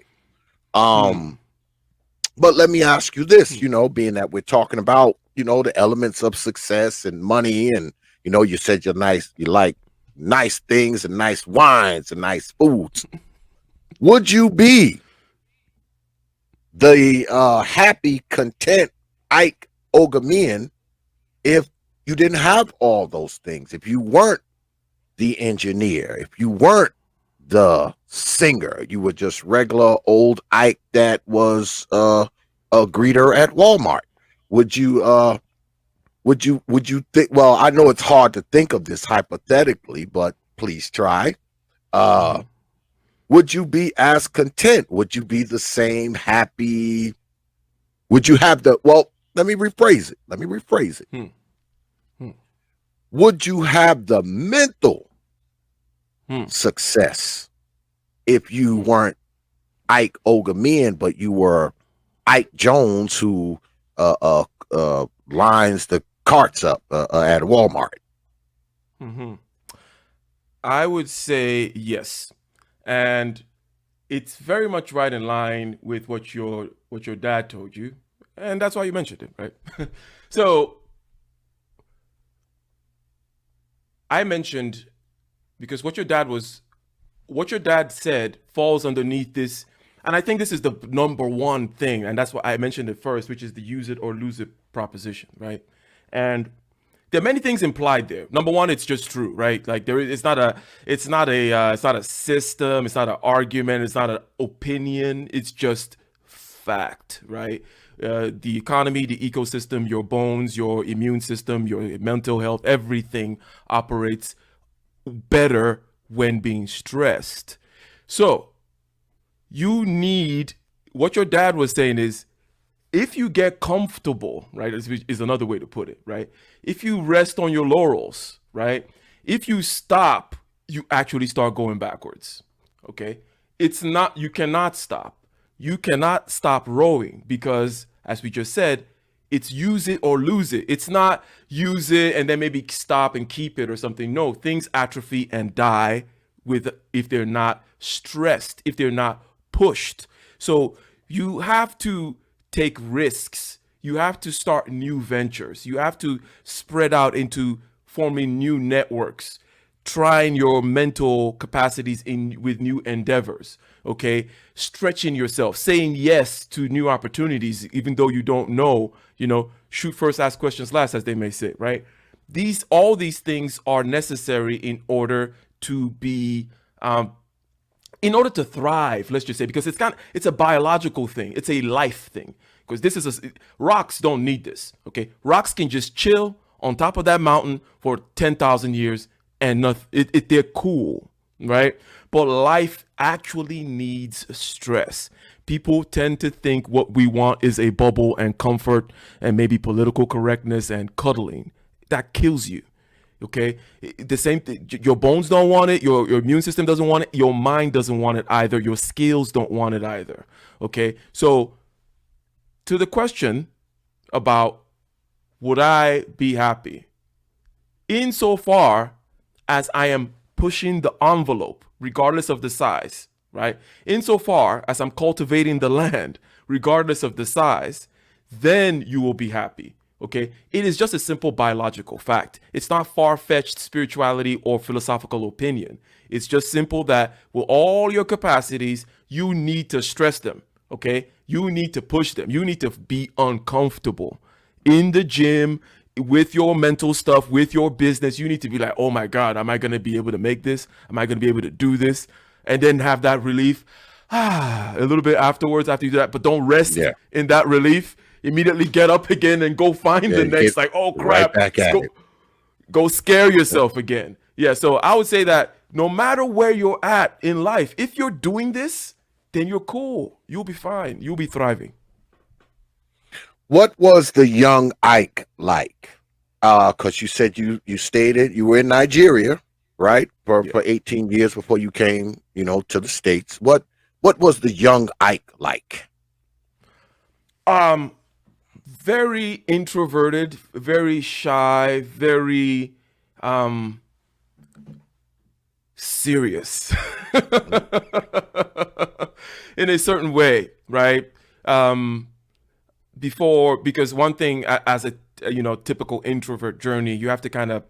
But let me ask you this, being that we're talking about, the elements of success and money, and, you said you like nice things and nice wines and nice foods. Would you be the happy, content Ike Ogamian if you didn't have all those things? If you weren't the engineer, if you weren't the singer, you were just regular old Ike that was a greeter at Walmart. Would you think, well, I know it's hard to think of this hypothetically, but please try. Would you be as content? Would you be the same happy? Would you have let me rephrase it. Would you have the mental success if you weren't Ike Ogamian, but you were Ike Jones who lines the carts up at Walmart? I would say yes. And it's very much right in line with what your dad told you. And that's why you mentioned it, right? So I mentioned, because what your dad was what your dad said falls underneath this, and I think this is the number one thing, and that's why I mentioned it first, which is the use it or lose it proposition, right? And there are many things implied there. Number one, it's just true, right? Like it's not a system, it's not an argument, it's not an opinion. It's just fact, right? The economy, the ecosystem, your bones, your immune system, your mental health, everything operates better when being stressed. So you need, what your dad was saying is, if you get comfortable, right, is another way to put it, right? If you rest on your laurels, right? If you stop, you actually start going backwards, okay? It's not, you cannot stop. You cannot stop rowing because, as we just said, it's use it or lose it. It's not use it and then maybe stop and keep it or something. No, things atrophy and die with if they're not stressed, if they're not pushed. So you have to take risks. You have to start new ventures. You have to spread out into forming new networks, trying your mental capacities in with new endeavors, okay? Stretching yourself, saying yes to new opportunities, even though you don't know, shoot first, ask questions last, as they may say, right? All these things are necessary in order to be in order to thrive, let's just say, because it's a biological thing, it's a life thing. Because rocks don't need this, okay? Rocks can just chill on top of that mountain for 10,000 years and they're cool, right? But life actually needs stress. People tend to think what we want is a bubble and comfort and maybe political correctness and cuddling. That kills you. Okay, the same thing. Your bones don't want it. Your immune system doesn't want it. Your mind doesn't want it either. Your skills don't want it either. Okay, so to the question about would I be happy, insofar as I am pushing the envelope, regardless of the size, right? Insofar as I'm cultivating the land, regardless of the size, then you will be happy. Okay, it is just a simple biological fact. It's not far-fetched spirituality or philosophical opinion. It's just simple that with all your capacities, you need to stress them. Okay, you need to push them. You need to be uncomfortable in the gym, with your mental stuff, with your business. You need to be like, oh my God, am I going to be able to make this? Am I going to be able to do this? And then have that relief a little bit afterwards after you do that. But don't rest in that relief. Immediately get up again and go find the next, like, oh crap, right back at it. Go scare yourself again. Yeah, so I would say that no matter where you're at in life, if you're doing this, then you're cool. You'll be fine. You'll be thriving. What was the young Ike like? Because you said you stated you were in Nigeria, right? For 18 years before you came, to the States. What was the young Ike like? Very introverted, very shy, very serious in a certain way, right? Because one thing, as a typical introvert journey, you have to kind of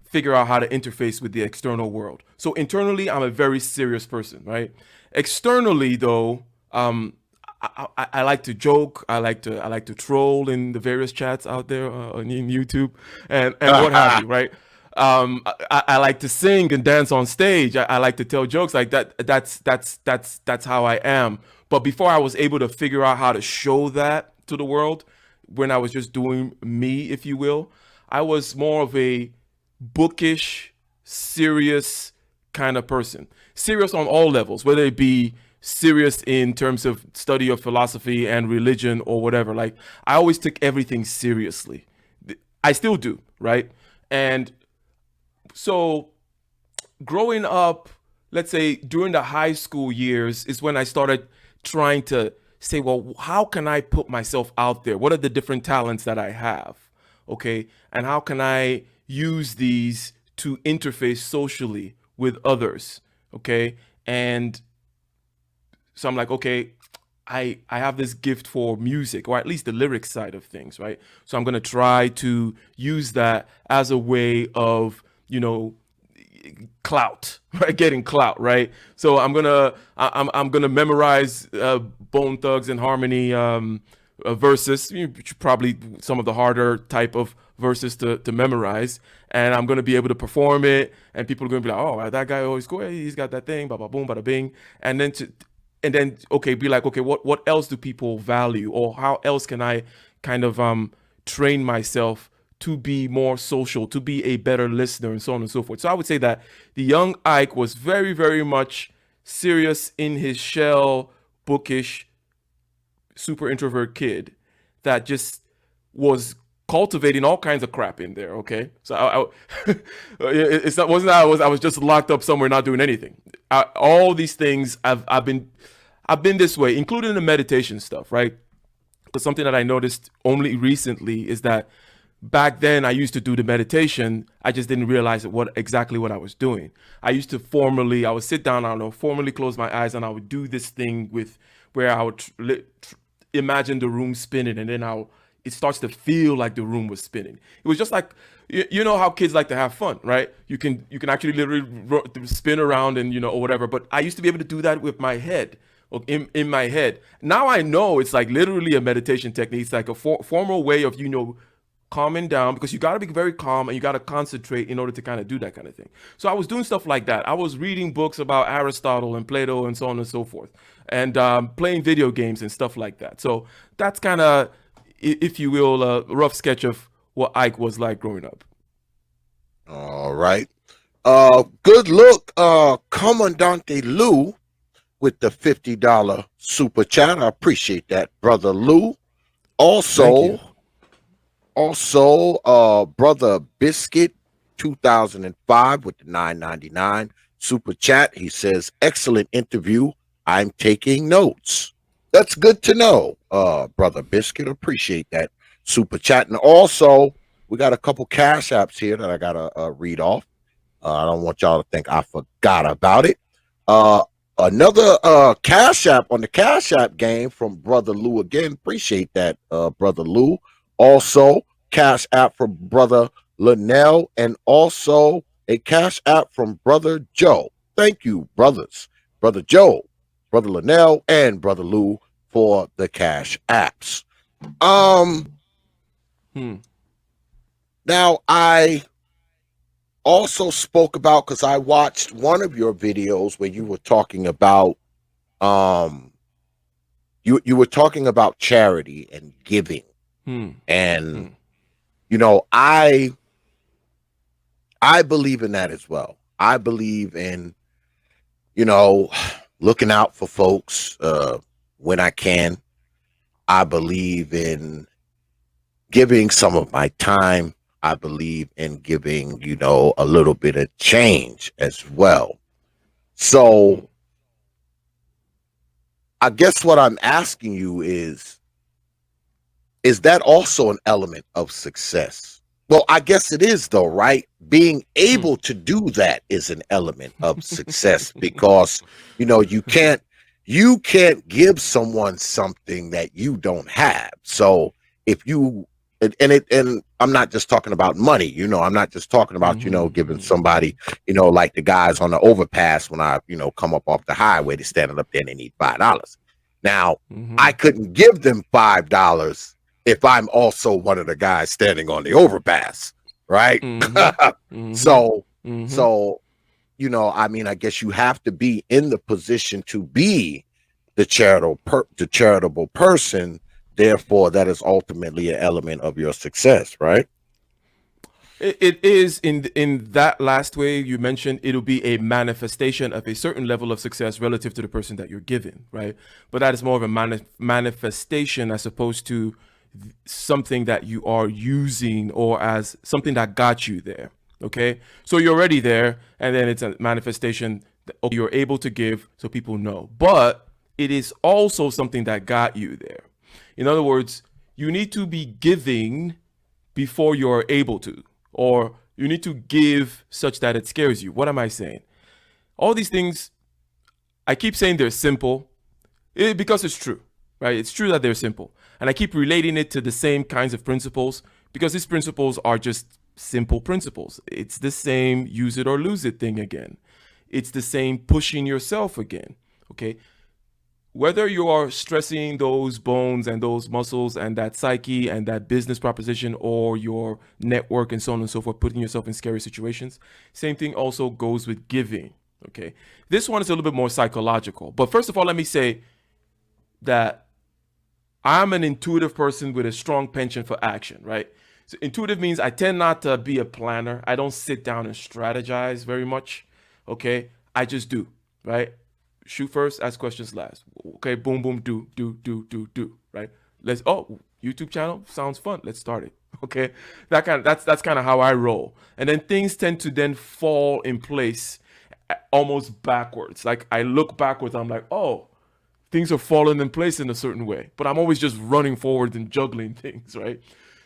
figure out how to interface with the external world. So internally, I'm a very serious person, right? Externally, though, I like to joke. I like to troll in the various chats out there on YouTube and what have you, right? I like to sing and dance on stage. I like to tell jokes like that. That's how I am. But before I was able to figure out how to show that to the world, when I was just doing me, if you will, I was more of a bookish, serious kind of person. Serious on all levels, whether it be serious in terms of study of philosophy and religion or whatever. Like, I always took everything seriously. I still do, right? And so growing up, let's say during the high school years is when I started trying to say, well, how can I put myself out there? What are the different talents that I have? Okay. And how can I use these to interface socially with others? Okay. And so I'm like, okay, I have this gift for music, or at least the lyrics side of things, right? So I'm going to try to use that as a way of, clout, right? Getting clout, right? So I'm gonna memorize Bone Thugs and Harmony verses, probably some of the harder type of verses to memorize, and I'm gonna be able to perform it, and people are gonna be like, oh, that guy always go, hey, he's got that thing, ba ba boom, bada bing, and then okay, be like, okay, what else do people value, or how else can I kind of train myself to be more social, to be a better listener, and so on and so forth. So I would say that the young Ike was very, very much serious in his shell, bookish, super introvert kid that just was cultivating all kinds of crap in there. Okay, so wasn't that I was just locked up somewhere not doing anything. All these things I've been this way, including the meditation stuff, right? But something that I noticed only recently is that back then I used to do the meditation. I just didn't realize exactly what I was doing. I used to I would sit down, I don't know, formally close my eyes, and I would do this thing where I would imagine the room spinning, and then it starts to feel like the room was spinning. It was just like, you know how kids like to have fun, right? You can actually literally spin around and, or whatever. But I used to be able to do that with my head. In my head. Now I know it's like literally a meditation technique. It's like a formal way of, calming down, because you got to be very calm and you got to concentrate in order to kind of do that kind of thing. So I was doing stuff like that. I was reading books about Aristotle and Plato and so on and so forth, and playing video games and stuff like that. So that's kind of, if you will, a rough sketch of what Ike was like growing up. All right. Good look, Commandante Lou, with the $50 super chat. I appreciate that, brother Lou. Also, brother Biscuit 2005 with the $9.99 super chat. He says, excellent interview. I'm taking notes. That's good to know, brother Biscuit. Appreciate that super chat. And also, we got a couple cash apps here that I gotta read off. I don't want y'all to think I forgot about it. Another cash app on the cash app game from brother Lou again. Appreciate that, brother Lou. Also, cash app from brother Linnell, and also a cash app from brother Joe. Thank you, brothers, brother Joe, brother Linnell, and brother Lou for the cash apps. Now I also spoke about, because I watched one of your videos where you were talking about you were talking about charity and giving. And I believe in that as well. I believe in looking out for folks when I can. I believe in giving some of my time. I believe in giving, a little bit of change as well. So I guess what I'm asking you is that also an element of success? Well, I guess it is, though, right? Being able to do that is an element of success, because, you can't give someone something that you don't have. So if you, and I'm not just talking about money, I'm not just talking about, giving somebody, like the guys on the overpass when I, come up off the highway, they're standing up there and they need $5. Now, I couldn't give them $5 if I'm also one of the guys standing on the overpass, right? So, I mean, I guess you have to be in the position to be the charitable person. Therefore, that is ultimately an element of your success, right? It is in that last way you mentioned. It'll be a manifestation of a certain level of success relative to the person that you're giving, right? But that is more of a manifestation as opposed to something that you are using, or as something that got you there. Okay, so you're already there, and then it's a manifestation that you're able to give so people know. But it is also something that got you there. In other words, you need to be giving before you're able to, or you need to give such that it scares you. What am I saying? All these things, I keep saying they're simple because it's true, right? It's true that they're simple. And I keep relating it to the same kinds of principles because these principles are just simple principles. It's the same use it or lose it thing again. It's the same pushing yourself again. Okay. Whether you are stressing those bones and those muscles and that psyche and that business proposition or your network and so on and so forth, putting yourself in scary situations, same thing also goes with giving. Okay. This one is a little bit more psychological. But first of all, let me say that I'm an intuitive person with a strong penchant for action, right? So intuitive means I tend not to be a planner. I don't sit down and strategize very much. Okay. I just do, right? Shoot first, ask questions last. Okay, boom, boom, do, right? YouTube channel sounds fun. Let's start it. Okay, that's kind of how I roll. And then things tend to then fall in place almost backwards. Like I look backwards, I'm like, oh, things are falling in place in a certain way. But I'm always just running forward and juggling things, right?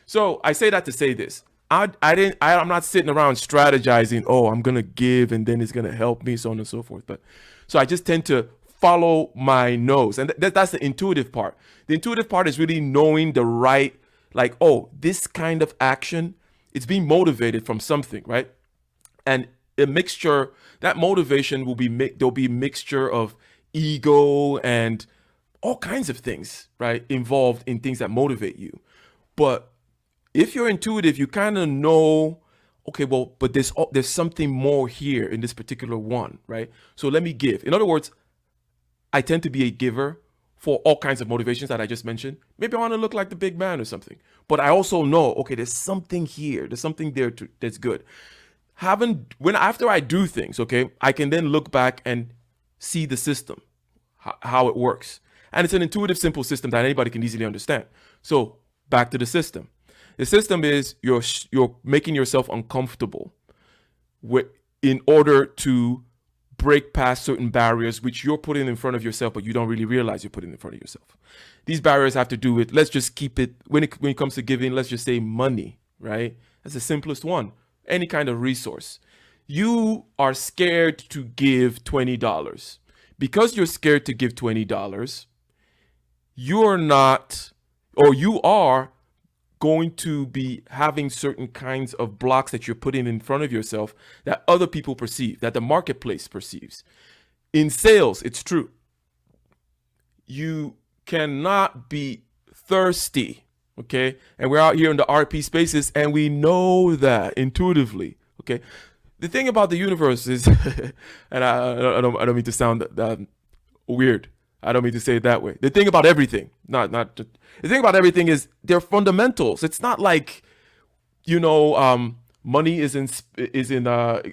So I say that to say this. I'm not sitting around strategizing, oh, I'm gonna give and then it's gonna help me, so on and so forth. But so I just tend to follow my nose. And that's the intuitive part. The intuitive part is really knowing the right, like, oh, this kind of action, it's being motivated from something, right? And a mixture, that motivation will be, there'll be a mixture of ego and all kinds of things, right? Involved in things that motivate you. But if you're intuitive, you kind of know, okay, well, but there's something more here in this particular one, right? So let me give. In other words, I tend to be a giver for all kinds of motivations that I just mentioned. Maybe I want to look like the big man or something. But I also know, okay, there's something here. There's something there that's good. After I do things, okay, I can then look back and see the system, how it works. And it's an intuitive, simple system that anybody can easily understand. So back to the system. The system is you're making yourself uncomfortable in order to break past certain barriers which you're putting in front of yourself, but you don't really realize you're putting in front of yourself. These barriers have to do with, let's just keep it, when it comes to giving, let's just say money, right? That's the simplest one. Any kind of resource. You are scared to give $20. Because you're scared to give $20, you are going to be having certain kinds of blocks that you're putting in front of yourself that other people perceive, that the marketplace perceives. In sales, it's true. You cannot be thirsty, okay? And we're out here in the RP spaces and we know that intuitively, okay? The thing about the universe is, and I don't mean to sound weird. I don't mean to say it that way. The thing about everything, the thing about everything is they're fundamentals. It's not like, money is in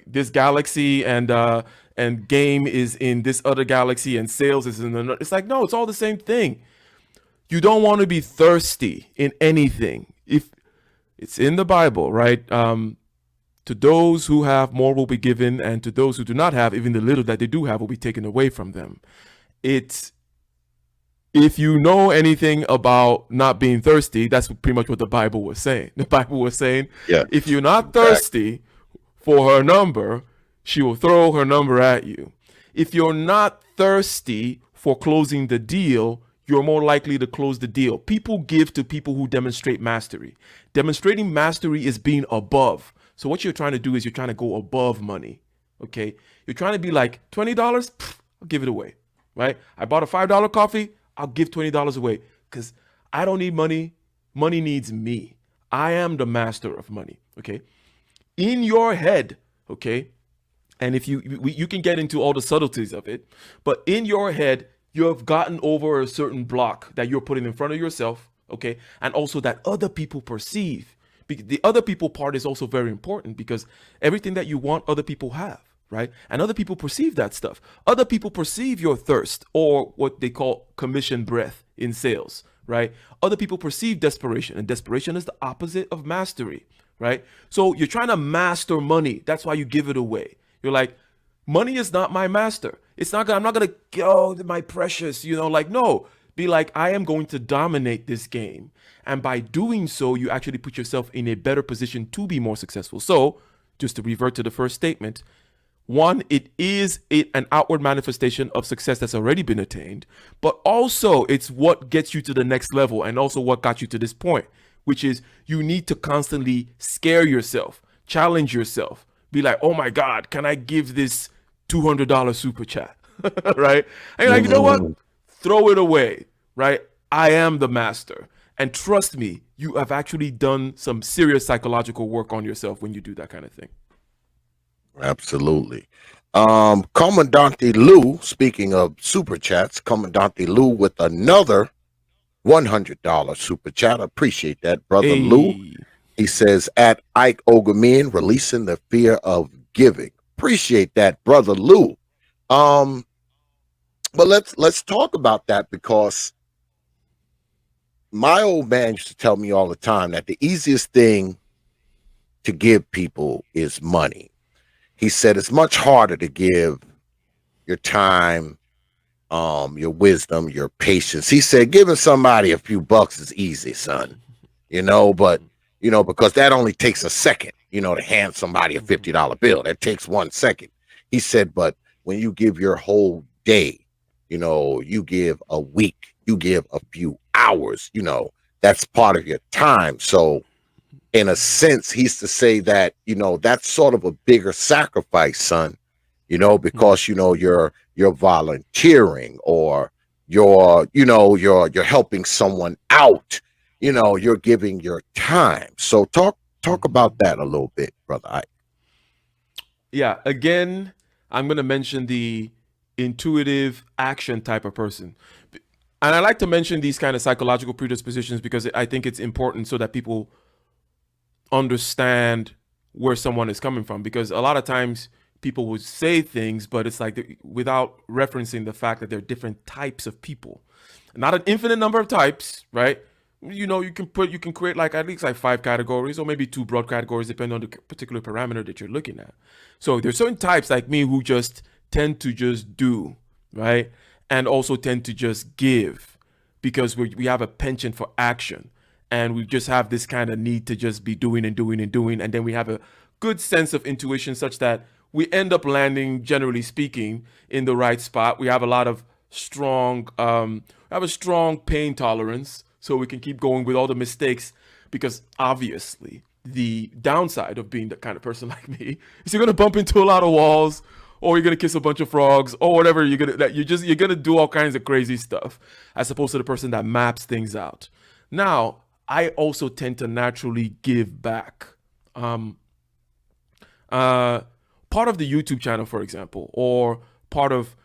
this galaxy and game is in this other galaxy and sales is in another. It's like, no, it's all the same thing. You don't want to be thirsty in anything. If it's in the Bible, right? To those who have, more will be given, and to those who do not have, even the little that they do have will be taken away from them. If you know anything about not being thirsty, that's pretty much what the Bible was saying. The Bible was saying, if you're not thirsty for her number, she will throw her number at you. If you're not thirsty for closing the deal, you're more likely to close the deal. People give to people who demonstrate mastery. Demonstrating mastery is being above. So what you're trying to do is you're trying to go above money, okay? You're trying to be like, $20, I'll give it away, right? I bought a $5 coffee, I'll give $20 away because I don't need money. Money needs me. I am the master of money, okay? In your head, okay? And if you can get into all the subtleties of it, but in your head, you have gotten over a certain block that you're putting in front of yourself, okay? And also that other people perceive. The other people part is also very important because everything that you want, other people have, right? And other people perceive that stuff. Other people perceive your thirst, or what they call commission breath in sales, right? Other people perceive desperation, and desperation is the opposite of mastery, right? So you're trying to master money. That's why you give it away. You're like, money is not my master. I'm not gonna go, my precious, no. Be like, I am going to dominate this game. And by doing so, you actually put yourself in a better position to be more successful. So just to revert to the first statement, one, it is an outward manifestation of success that's already been attained, but also it's what gets you to the next level and also what got you to this point, which is you need to constantly scare yourself. Challenge yourself. Be like, oh my God, can I give this $200 super chat? Right? And you're like, you know what? Throw it away. Right? I am the master. And trust me, you have actually done some serious psychological work on yourself when you do that kind of thing. Absolutely. Commandante Lou, speaking of super chats, Commandante Lou with another $100 super chat. Appreciate that, brother Lou. Hey. He says, at Ike Ogamin, releasing the fear of giving. Appreciate that, brother Lou. But let's talk about that, because my old man used to tell me all the time that the easiest thing to give people is money. He said it's much harder to give your time, your wisdom, your patience. He said giving somebody a few bucks is easy, son. But because that only takes a second, to hand somebody a $50 bill. That takes 1 second. He said, but when you give your whole day, you give a week, you give a few hours, that's part of your time. So in a sense, he used to say that, that's sort of a bigger sacrifice, son, because, you're volunteering, or you're helping someone out, you're giving your time. So talk about that a little bit, brother Ike. Yeah, again, I'm going to mention the intuitive action type of person. And I like to mention these kind of psychological predispositions because I think it's important so that people understand where someone is coming from. Because a lot of times people would say things, but it's like without referencing the fact that there are different types of people. Not an infinite number of types, right? You can create like at least like 5 categories, or maybe 2 broad categories, depending on the particular parameter that you're looking at. So there's certain types like me who just tend to just do, right? And also tend to just give, because we have a penchant for action, and we just have this kind of need to just be doing and doing and doing. And then we have a good sense of intuition such that we end up landing, generally speaking, in the right spot. We have a lot of strong pain tolerance, so we can keep going with all the mistakes, because obviously the downside of being the kind of person like me is you're going to bump into a lot of walls, or you're going to kiss a bunch of frogs, or whatever. You're going to do all kinds of crazy stuff, as opposed to the person that maps things out. Now, I also tend to naturally give back. Part of the YouTube channel, for example, or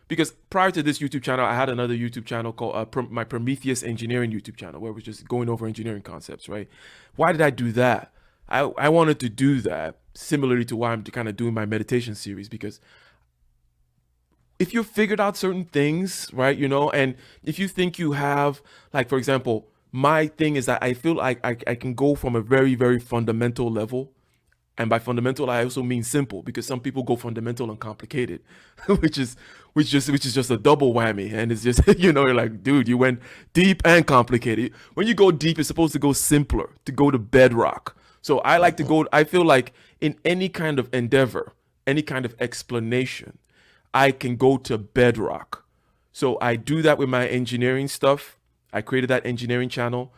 because prior to this YouTube channel, I had another YouTube channel called my Prometheus Engineering YouTube channel, where it was just going over engineering concepts, right? Why did I do that? I wanted to do that similarly to why I'm kind of doing my meditation series, because if you figured out certain things, right, and if you think you have, like, for example, my thing is that I feel like I can go from a very, very fundamental level. And by fundamental, I also mean simple, because some people go fundamental and complicated, which is just a double whammy. And it's just, you're like, dude, you went deep and complicated. When you go deep, it's supposed to go simpler, to go to bedrock. So I like to go, I feel like in any kind of endeavor, any kind of explanation, I can go to bedrock. So I do that with my engineering stuff. I created that engineering channel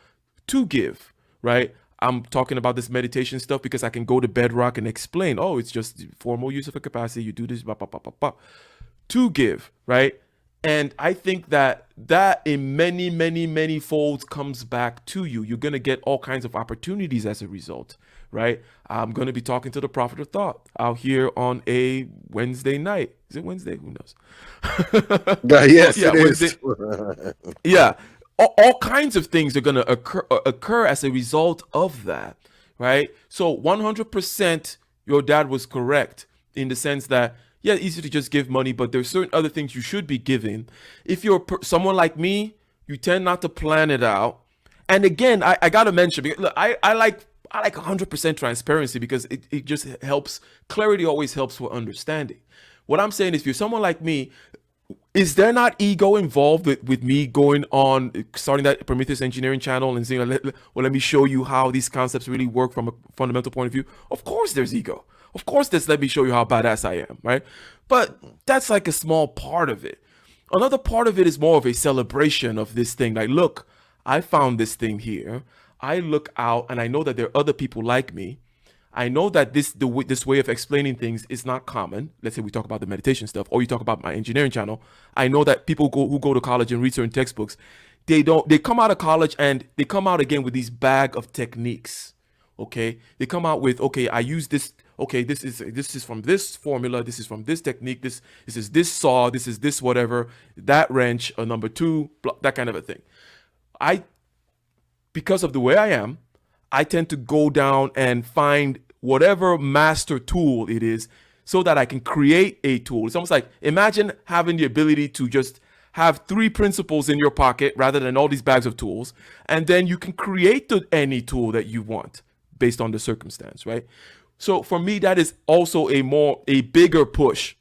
to give, right? I'm talking about this meditation stuff because I can go to bedrock and explain, it's just formal use of a capacity. You do this, to give, right? And I think that in many, many, many folds comes back to you. You're going to get all kinds of opportunities as a result, right? I'm going to be talking to the Prophet of Thought out here on a Wednesday night. Is it Wednesday? Who knows? Yes, yeah, it Wednesday. is. Yeah. All kinds of things are going to occur as a result of that, right? So 100% your dad was correct in the sense that, yeah, it's easy to just give money, but there's certain other things you should be giving. If you're someone like me, you tend not to plan it out. And again, I got to mention, because look, I like 100% transparency, because it just helps. Clarity always helps with understanding. What I'm saying is, if you're someone like me, is there not ego involved with me going on, starting that Prometheus Engineering channel and saying, let me show you how these concepts really work from a fundamental point of view? Of course there's ego. Of course there's let me show you how badass I am, right? But that's like a small part of it. Another part of it is more of a celebration of this thing. Like, look, I found this thing here. I look out and I know that there are other people like me. I know that this way of explaining things is not common. Let's say we talk about the meditation stuff, or you talk about my engineering channel. I know that people who go to college and read certain textbooks, they come out of college and they come out again with these bag of techniques. Okay, they come out with, okay, I use this. Okay, this is from this formula. This is from this technique. This is this saw. This is this whatever, that wrench, or number two, that kind of a thing. Because of the way I am, I tend to go down and find whatever master tool it is so that I can create a tool. It's almost like, imagine having the ability to just have 3 principles in your pocket rather than all these bags of tools, and then you can create any tool that you want based on the circumstance, right? So for me, that is also a bigger push,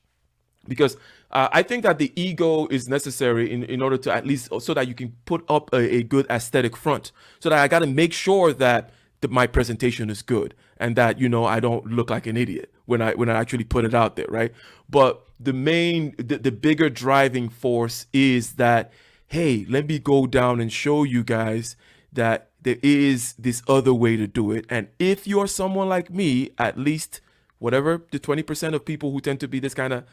because I think that the ego is necessary in order to, at least so that you can put up a good aesthetic front, so that I got to make sure that my presentation is good, and that, I don't look like an idiot when I actually put it out there, right? But the bigger driving force is that, hey, let me go down and show you guys that there is this other way to do it. And if you're someone like me, at least whatever the 20% of people who tend to be this kind of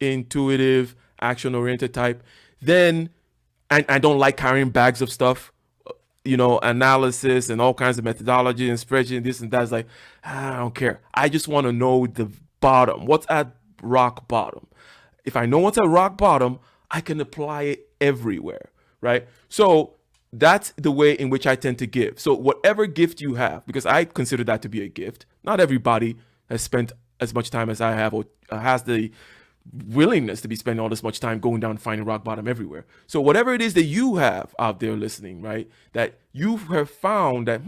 intuitive, action-oriented type, then I don't like carrying bags of stuff, analysis and all kinds of methodology and spreadsheet and this and that. Is like, I don't care. I just want to know the bottom. What's at rock bottom? If I know what's at rock bottom, I can apply it everywhere, right? So that's the way in which I tend to give. So whatever gift you have, because I consider that to be a gift. Not everybody has spent as much time as I have, or has the willingness to be spending all this much time going down and finding rock bottom everywhere. So whatever it is that you have out there listening, right, that you have found that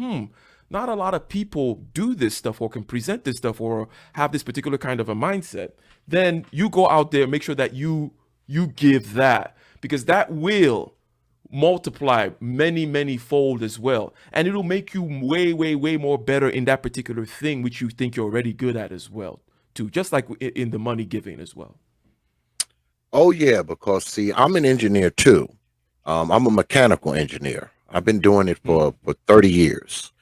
not a lot of people do this stuff or can present this stuff or have this particular kind of a mindset, then you go out there, make sure that you give that, because that will multiply many fold as well, and it'll make you way more better in that particular thing which you think you're already good at as well too, just like in the money giving as well. Oh yeah, because see, I'm an engineer too. I'm a mechanical engineer. I've been doing it for 30 years.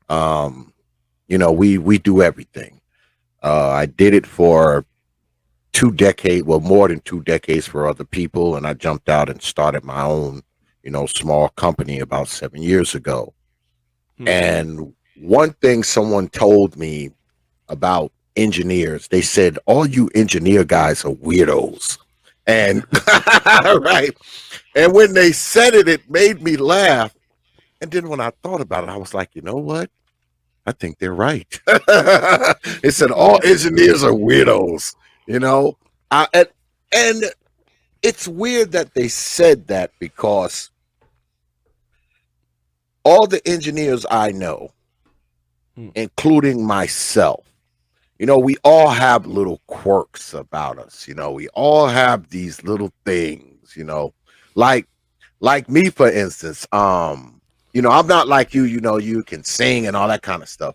We do everything. I did it for 2 decades, well, more than 2 decades for other people, and I jumped out and started my own, small company about 7 years ago. And one thing someone told me about engineers, they said, all you engineer guys are weirdos. And right. And when they said it, it made me laugh. And then when I thought about it, I was like, you know what? I think they're right. It said all engineers are weirdos, and it's weird that they said that, because all the engineers I know, including myself, we all have little quirks about us. We all have these little things, like me, for instance. I'm not like you, you can sing and all that kind of stuff.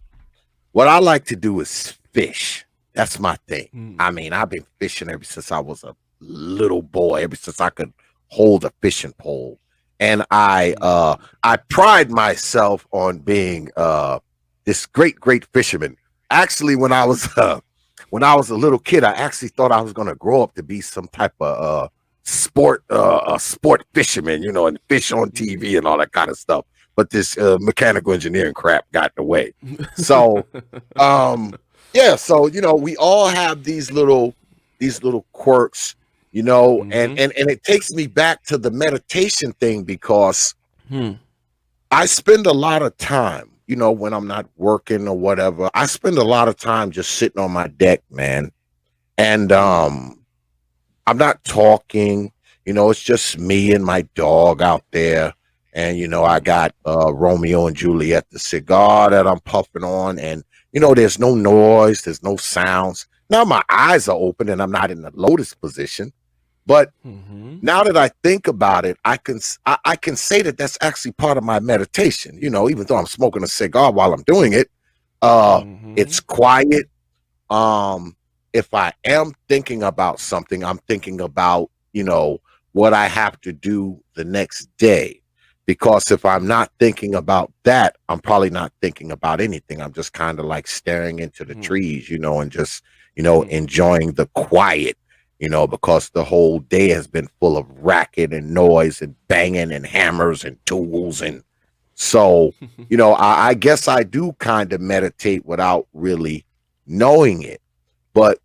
What I like to do is fish. That's my thing. I mean, I've been fishing ever since I was a little boy, ever since I could hold a fishing pole. And I pride myself on being this great fisherman. Actually, when I was a little kid, I actually thought I was going to grow up to be some type of sport fisherman, and fish on TV and all that kind of stuff. But this mechanical engineering crap got in the way. So, yeah. So we all have these little quirks, and it takes me back to the meditation thing, because I spend a lot of time, when I'm not working or whatever, I spend a lot of time just sitting on my deck, man. And I'm not talking, it's just me and my dog out there. And, I got Romeo and Juliet, the cigar that I'm puffing on. And, there's no noise, there's no sounds. Now my eyes are open and I'm not in the lotus position. But now that I think about it, I can say that that's actually part of my meditation. Even though I'm smoking a cigar while I'm doing it, it's quiet. If I am thinking about something, I'm thinking about, what I have to do the next day. because if I'm not thinking about that, I'm probably not thinking about anything. I'm just kind of like staring into the trees, and just, enjoying the quiet, because the whole day has been full of racket and noise and banging and hammers and tools. And so, I guess I do kind of meditate without really knowing it. But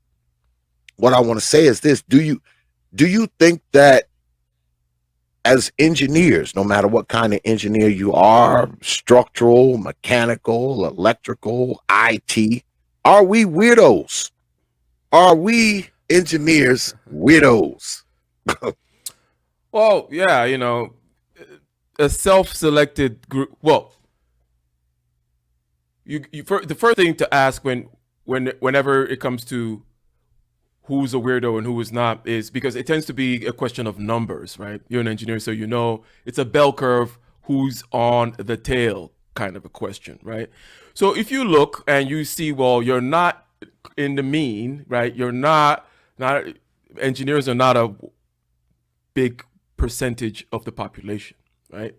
what I want to say is this: do you think that as engineers, no matter what kind of engineer you are, structural, mechanical, electrical, IT, are we weirdos? Are we engineers weirdos? Well, yeah, a self-selected group. Well, the first thing to ask whenever it comes to who's a weirdo and who is not is because it tends to be a question of numbers, right? You're an engineer, so it's a bell curve, who's on the tail kind of a question, right? So if you look and you see, well, you're not in the mean, right? You're not engineers are not a big percentage of the population, right?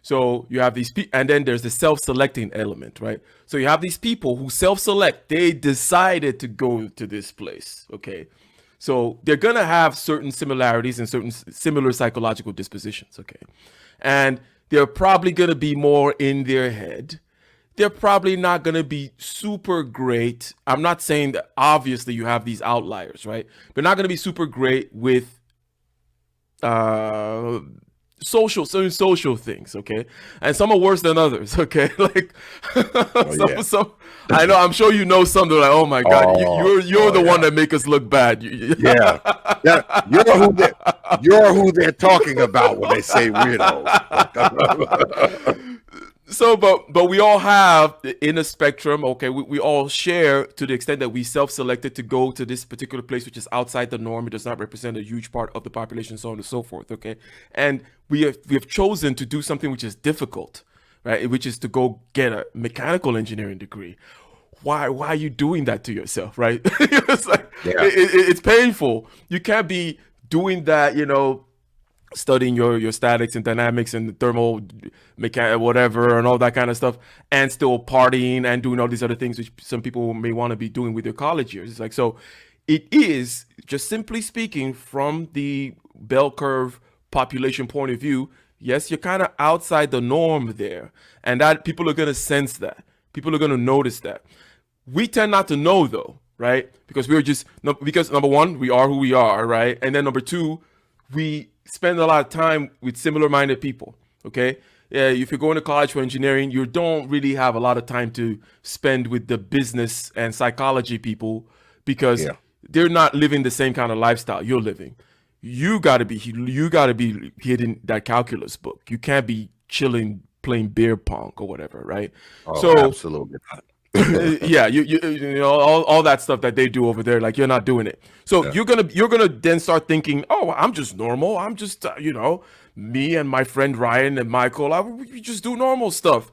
So you have these people, and then there's the self-selecting element, right? So you have these people who self-select. They decided to go to this place, okay? So they're gonna have certain similarities and certain similar psychological dispositions, okay? And they're probably gonna be more in their head. They're probably not gonna be super great. I'm not saying that obviously you have these outliers, right? They're not gonna be super great with certain social things, okay, and some are worse than others, okay. Like some I know, I'm sure some that are like, oh my god, you're the one that make us look bad. Yeah, you're who they're talking about when they say weirdo. So, but we all have in a spectrum, okay? We all share to the extent that we self-selected to go to this particular place, which is outside the norm. It does not represent a huge part of the population, so on and so forth, okay? And we have chosen to do something which is difficult, right? Which is to go get a mechanical engineering degree. Why are you doing that to yourself, right? It's like, it's painful. You can't be doing that, studying your statics and dynamics and thermal mechanics, whatever, and all that kind of stuff, and still partying and doing all these other things which some people may want to be doing with their college years. It's like, so it is, just simply speaking, from the bell curve population point of view, yes, you're kind of outside the norm there, and that people are going to sense that. People are going to notice that. We tend not to know, though, right? Because because number one, we are who we are, right? And then number two, we spend a lot of time with similar-minded people, okay? Yeah, if you're going to college for engineering, you don't really have a lot of time to spend with the business and psychology people because they're not living the same kind of lifestyle you're living. You gotta be hitting that calculus book. You can't be chilling playing beer pong or whatever, right? Oh, so absolutely not. Yeah, you know all that stuff that they do over there, like you're not doing it. So you're gonna then start thinking, oh, I'm just normal. I'm just me and my friend Ryan and Michael, we just do normal stuff.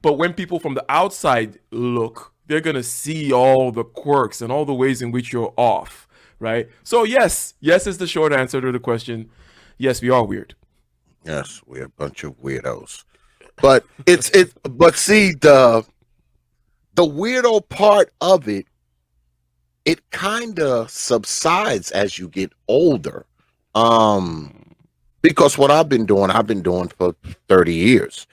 But when people from the outside look, they're gonna see all the quirks and all the ways in which you're off, right? So yes is the short answer to the question. Yes, we are weird. Yes, we're a bunch of weirdos. But but see, the weirdo part of it kind of subsides as you get older. Because what I've been doing for 30 years.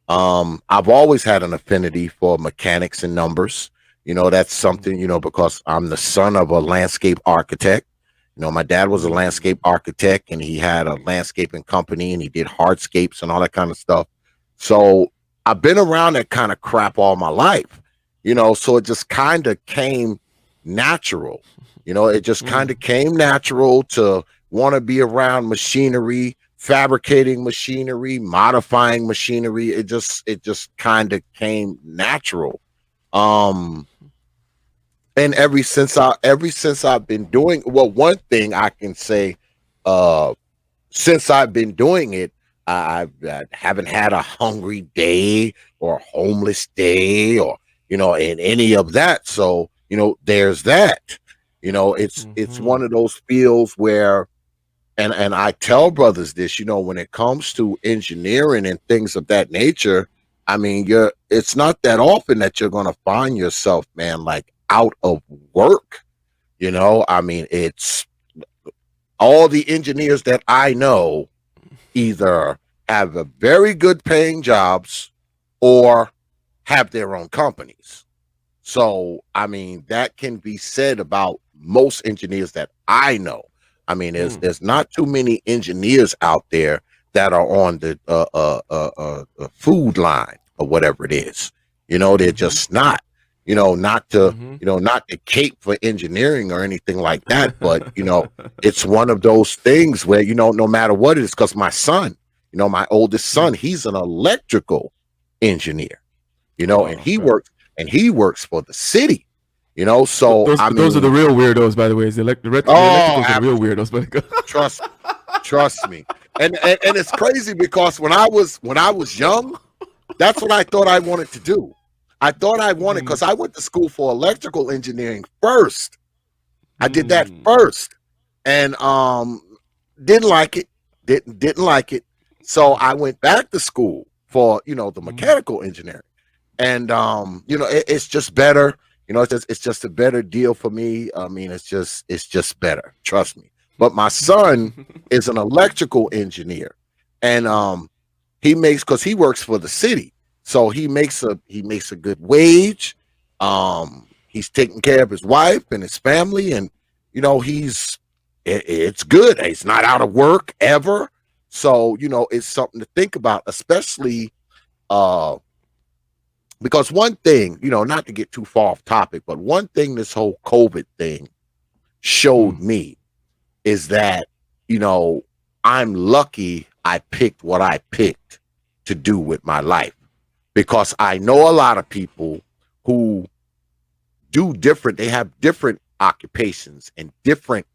I've always had an affinity for mechanics and numbers. That's something, because I'm the son of a landscape architect. My dad was a landscape architect and he had a landscaping company and he did hardscapes and all that kind of stuff. So I've been around that kind of crap all my life. So it just kind of came natural. It just kind of came natural to want to be around machinery, fabricating machinery, modifying machinery. It just kind of came natural. And ever since I've been doing, well, one thing I can say, since I've been doing it, I haven't had a hungry day or a homeless day or in any of that. So, there's that. It's one of those fields where and I tell brothers this, when it comes to engineering and things of that nature, I mean, it's not that often that you're going to find yourself, man, like out of work. I mean, it's all the engineers that I know either have a very good paying jobs or have their own companies. So, I mean, that can be said about most engineers that I know. I mean, there's not too many engineers out there that are on the food line or whatever it is. They're just not. Not to cape for engineering or anything like that, but it's one of those things where no matter what it is. Because my son, my oldest son, he's an electrical engineer. And he works for the city. So those are the real weirdos, by the way. The electricals are the real weirdos. But trust me. And it's crazy because when I was young, that's what I thought I wanted to do. I thought I wanted, because I went to school for electrical engineering first. I did that first, and didn't like it. Didn't like it. So I went back to school for the mechanical engineering, and it's just better. It's just a better deal for me. I mean, it's just better. Trust me. But my son is an electrical engineer, and because he works for the city, so he makes a good wage. He's taking care of his wife and his family, and it's good. He's not out of work ever. So it's something to think about, especially because one thing, not to get too far off topic, but one thing this whole COVID thing showed me is that, I'm lucky I picked what I picked to do with my life, because I know a lot of people who they have different occupations and different,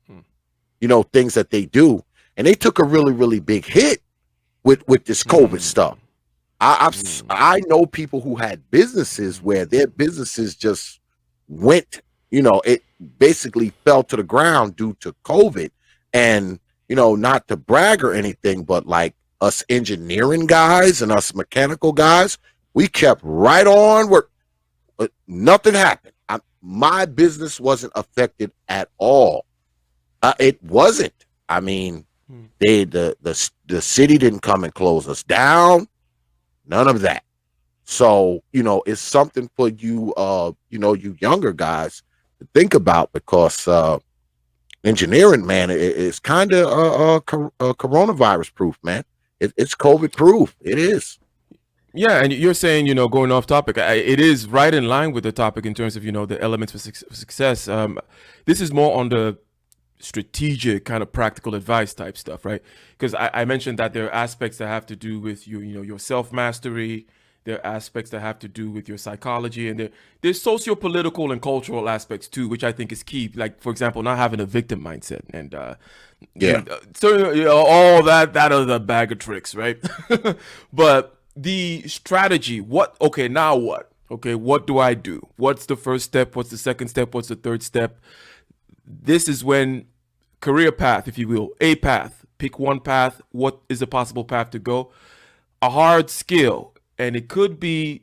things that they do. And they took a really, really big hit with this COVID stuff. I know people who had businesses where their businesses just went, it basically fell to the ground due to COVID. And, not to brag or anything, but like us engineering guys and us mechanical guys, we kept right on work. Nothing happened. My business wasn't affected at all. It wasn't. I mean, the city didn't come and close us down. None of that. So, it's something for you, you younger guys to think about, because engineering, man, it's kind of coronavirus proof, man. It's COVID proof. It is. Yeah, and you're saying, going off topic, it is right in line with the topic in terms of, the elements for success. This is more on the strategic kind of practical advice type stuff, right? Because I mentioned that there are aspects that have to do with your self-mastery. There are aspects that have to do with your psychology, and there's socio-political and cultural aspects too, which I think is key. Like, for example, not having a victim mindset, and so all that is a bag of tricks, right? But the strategy, now what? Okay, what do I do? What's the first step? What's the second step? What's the third step? This is when career path, if you will, a path, pick one path. What is a possible path to go? A hard skill. And it could be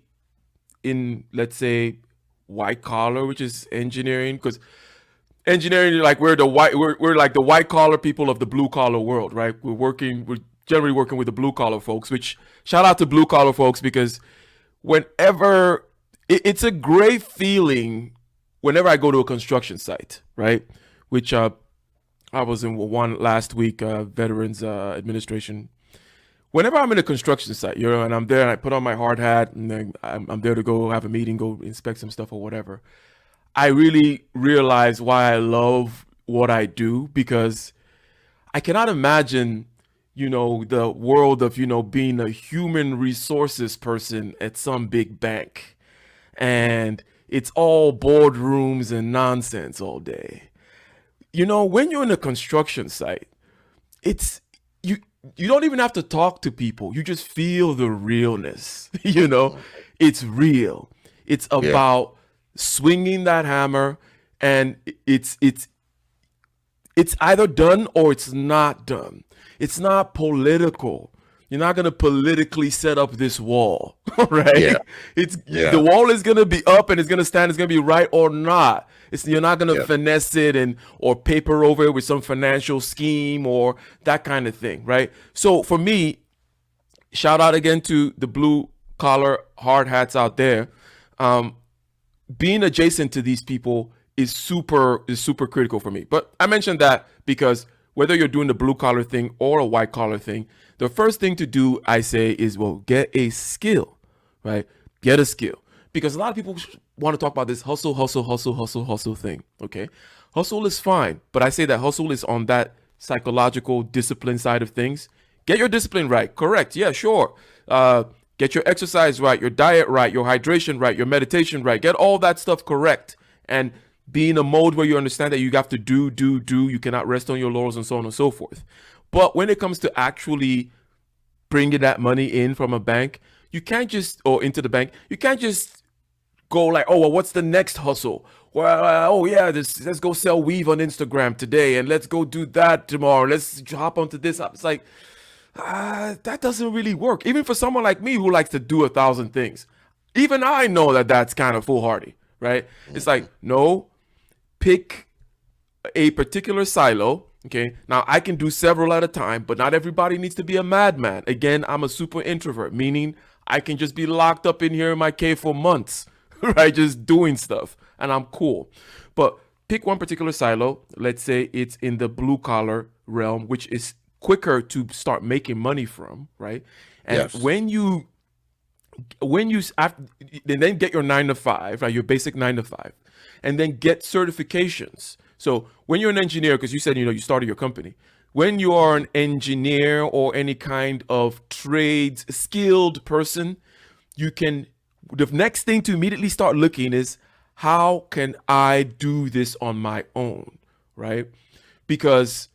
in, let's say, white collar, which is engineering, because engineering, like we're like the white collar people of the blue collar world, right? We're generally working with the blue collar folks, which shout out to blue collar folks, because whenever it's a great feeling whenever I go to a construction site, right? Which I was in one last week, Veterans Administration. Whenever I'm in a construction site, and I'm there and I put on my hard hat and then I'm there to go have a meeting, go inspect some stuff or whatever, I really realize why I love what I do, because I cannot imagine, the world of, being a human resources person at some big bank. And it's all boardrooms and nonsense all day. When you're in a construction site, it's you don't even have to talk to people. You just feel the realness. It's real. It's about swinging that hammer, and it's It's either done or it's not done. It's not political. You're not gonna politically set up this wall, Yeah. right? It's Yeah. the wall is gonna be up and it's gonna stand. It's gonna be right or not. You're not gonna Yeah. finesse it and or paper over it with some financial scheme or that kind of thing, right? So for me, shout out again to the blue collar hard hats out there. Being adjacent to these people is super critical for me. But I mentioned that because whether you're doing the blue collar thing or a white collar thing, the first thing to do, I say, is well, get a skill, right? Get a skill. Because a lot of people want to talk about this hustle thing. Okay. Hustle is fine, but I say that hustle is on that psychological discipline side of things. Get your discipline right. Correct. Yeah, sure. Get your exercise right, your diet right, your hydration right, your meditation right. Get all that stuff correct. And be in a mode where you understand that you have to do. You cannot rest on your laurels and so on and so forth. But when it comes to actually bringing that money in from a bank, you can't just, or into the bank, you can't just go like, oh, well, what's the next hustle? Well, oh yeah, let's go sell weave on Instagram today, and let's go do that tomorrow. Let's hop onto this. It's like, that doesn't really work. Even for someone like me who likes to do 1,000 things, even I know that that's kind of foolhardy, right? It's like, no, pick a particular silo. Okay, now I can do several at a time, but not everybody needs to be a madman. Again, I'm a super introvert, meaning I can just be locked up in here in my cave for months, right? Just doing stuff, and I'm cool. But pick one particular silo. Let's say it's in the blue collar realm, which is quicker to start making money from, right? And Yes. when you then get your 9 to 5, right? Your basic 9 to 5, and then get certifications. So when you're an engineer, because you said, you started your company, when you are an engineer or any kind of trades skilled person, the next thing to immediately start looking is, how can I do this on my own, right? Because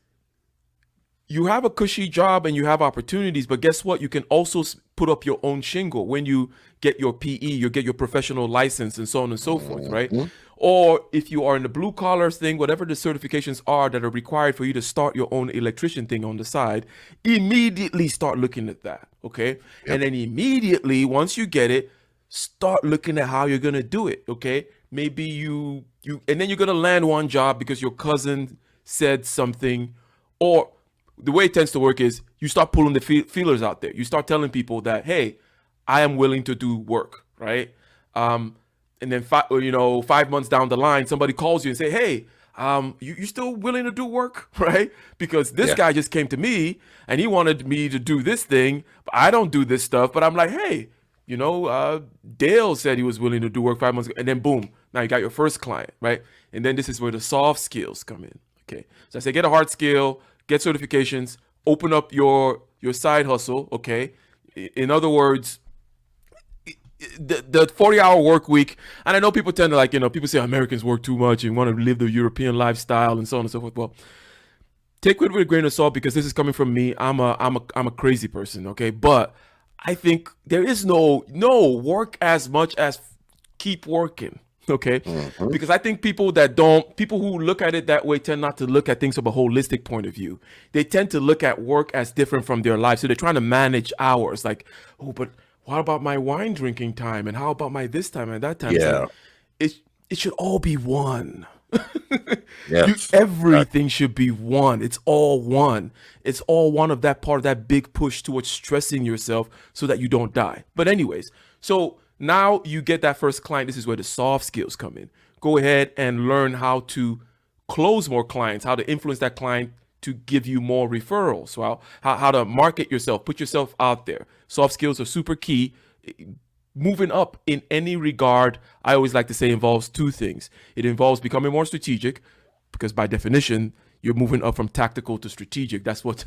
you have a cushy job and you have opportunities, but guess what? You can also put up your own shingle when you get your PE, you get your professional license and so on and so forth, right? Or if you are in the blue collar thing, whatever the certifications are that are required for you to start your own electrician thing on the side, immediately start looking at that, okay? Yep. And then immediately, once you get it, start looking at how you're gonna do it, okay? Maybe you and then you're gonna land one job because your cousin said something, or the way it tends to work is you start pulling the feelers out there. You start telling people that, hey, I am willing to do work, right? And then 5 months down the line, somebody calls you and say, hey, you still willing to do work, right? Because this guy just came to me and he wanted me to do this thing, but I don't do this stuff. But I'm like, hey, Dale said he was willing to do work 5 months ago, and then boom, now you got your first client, right? And then this is where the soft skills come in. Okay, so I say get a hard skill, get certifications, open up your side hustle. Okay, in other words, the 40-hour work week. And I know people tend to people say Americans work too much and want to live the European lifestyle and so on and so forth. Well, take it with a grain of salt, because this is coming from me. I'm a crazy person. Okay, but I think there is no work as much as keep working. Okay, because I think people who look at it that way tend not to look at things from a holistic point of view. They tend to look at work as different from their life. So they're trying to manage hours. Like, oh, but what about my wine drinking time? And how about my this time and that time? Yeah. So it should all be one. Yes. Everything should be one. It's all one. It's all one of that part of that big push towards stressing yourself so that you don't die. But anyways, so now you get that first client. This is where the soft skills come in. Go ahead and learn how to close more clients, how to influence that client to give you more referrals. Well, how to market yourself, put yourself out there. Soft skills are super key. Moving up in any regard, I always like to say, involves two things. It involves becoming more strategic, because by definition, you're moving up from tactical to strategic. That's what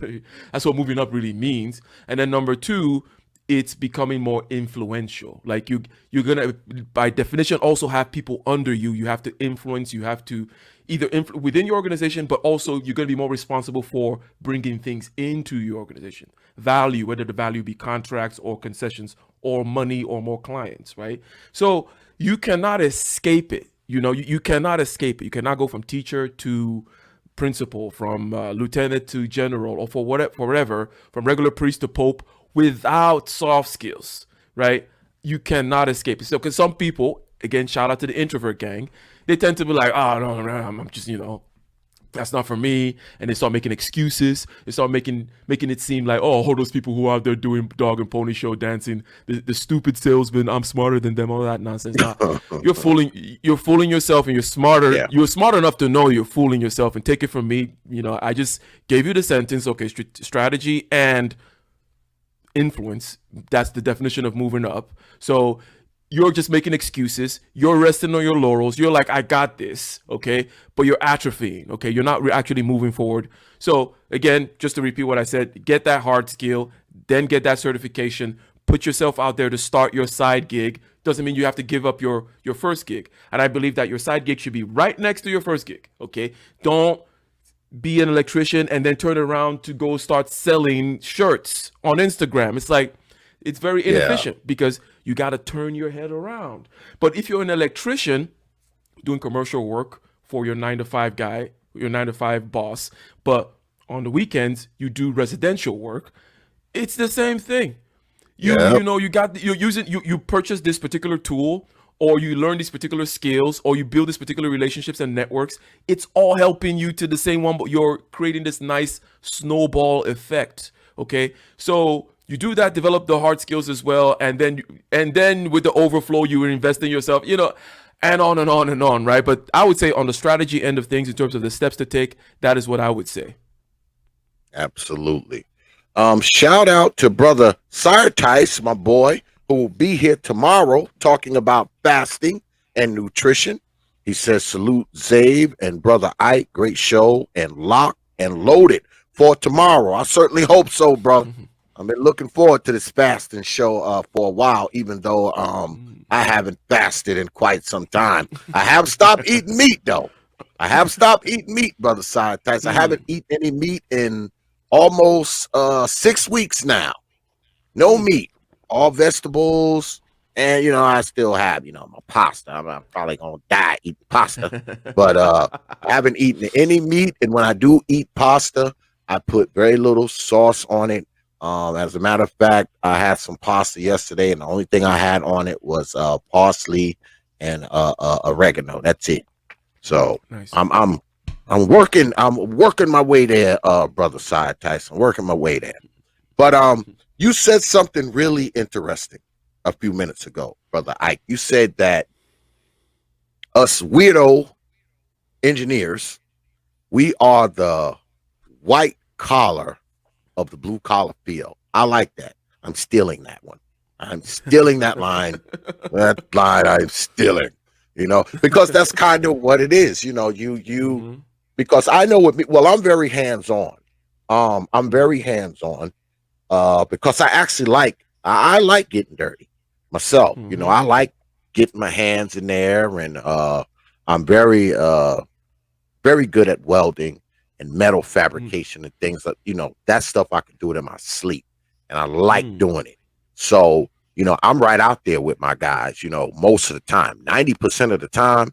moving up really means. And then number two, it's becoming more influential. Like you're gonna, by definition, also have people under you. You have to influence. You have to either within your organization, but also you're gonna be more responsible for bringing things into your organization. Value, whether the value be contracts or concessions or money or more clients, right? So you cannot escape it. You cannot escape it. You cannot go from teacher to principal, from lieutenant to general, or for whatever, from regular priest to pope, without soft skills, right? You cannot escape it. So, because some people, again, shout out to the introvert gang, they tend to be like, oh, no, I'm just, that's not for me, and they start making excuses. They start making it seem like, oh, all those people who are out there doing dog and pony show dancing, the stupid salesman, I'm smarter than them, all that nonsense. Now, you're fooling yourself, and you're smarter. Yeah. You're smart enough to know you're fooling yourself. And take it from me, I just gave you the sentence. Okay, strategy and influence. That's the definition of moving up. So you're just making excuses. You're resting on your laurels. You're like, I got this, okay? But you're atrophying, okay? You're not actually moving forward. So again, just to repeat what I said, get that hard skill, then get that certification, put yourself out there to start your side gig. Doesn't mean you have to give up your first gig. And I believe that your side gig should be right next to your first gig, okay? Don't be an electrician and then turn around to go start selling shirts on Instagram. It's like, it's very inefficient because you got to turn your head around. But if you're an electrician doing commercial work for your 9-to-5 guy, your 9-to-5 boss, but on the weekends you do residential work, it's the same thing. You purchase this particular tool, or you learn these particular skills, or you build these particular relationships and networks. It's all helping you to the same one, but you're creating this nice snowball effect. Okay, so you do that, develop the hard skills as well, and then with the overflow, you invest in yourself, and on and on and on, right? But I would say on the strategy end of things, in terms of the steps to take, that is what I would say. Absolutely. Shout out to brother Sire Tice, my boy, who will be here tomorrow talking about fasting and nutrition. He says, salute Zabe and brother Ike, great show, and lock and loaded for tomorrow. I certainly hope so, bro. I've been looking forward to this fasting show for a while, even though I haven't fasted in quite some time. I have stopped eating meat, though. I have stopped eating meat, brother Sire Tice. I haven't eaten any meat in almost 6 weeks now. No meat, all vegetables, and I still have my pasta. I'm probably gonna die eating pasta, but I haven't eaten any meat. And when I do eat pasta, I put very little sauce on it. As a matter of fact, I had some pasta yesterday, and the only thing I had on it was parsley and oregano. That's it. So nice. I'm working my way there, brother Side Tyson. Working my way there. But you said something really interesting a few minutes ago, brother Ike. You said that us weirdo engineers, we are the white collar of the blue collar field. I like that. I'm stealing that one. I'm stealing that line. That line I'm stealing, because that's kind of what it is. Because I know with me, well, I'm very hands-on. I'm very hands-on because I actually I like getting dirty myself. I like getting my hands in there, and I'm very good at welding and metal fabrication and things like, that stuff I can do it in my sleep, and I like doing it. So, I'm right out there with my guys, most of the time, 90% of the time,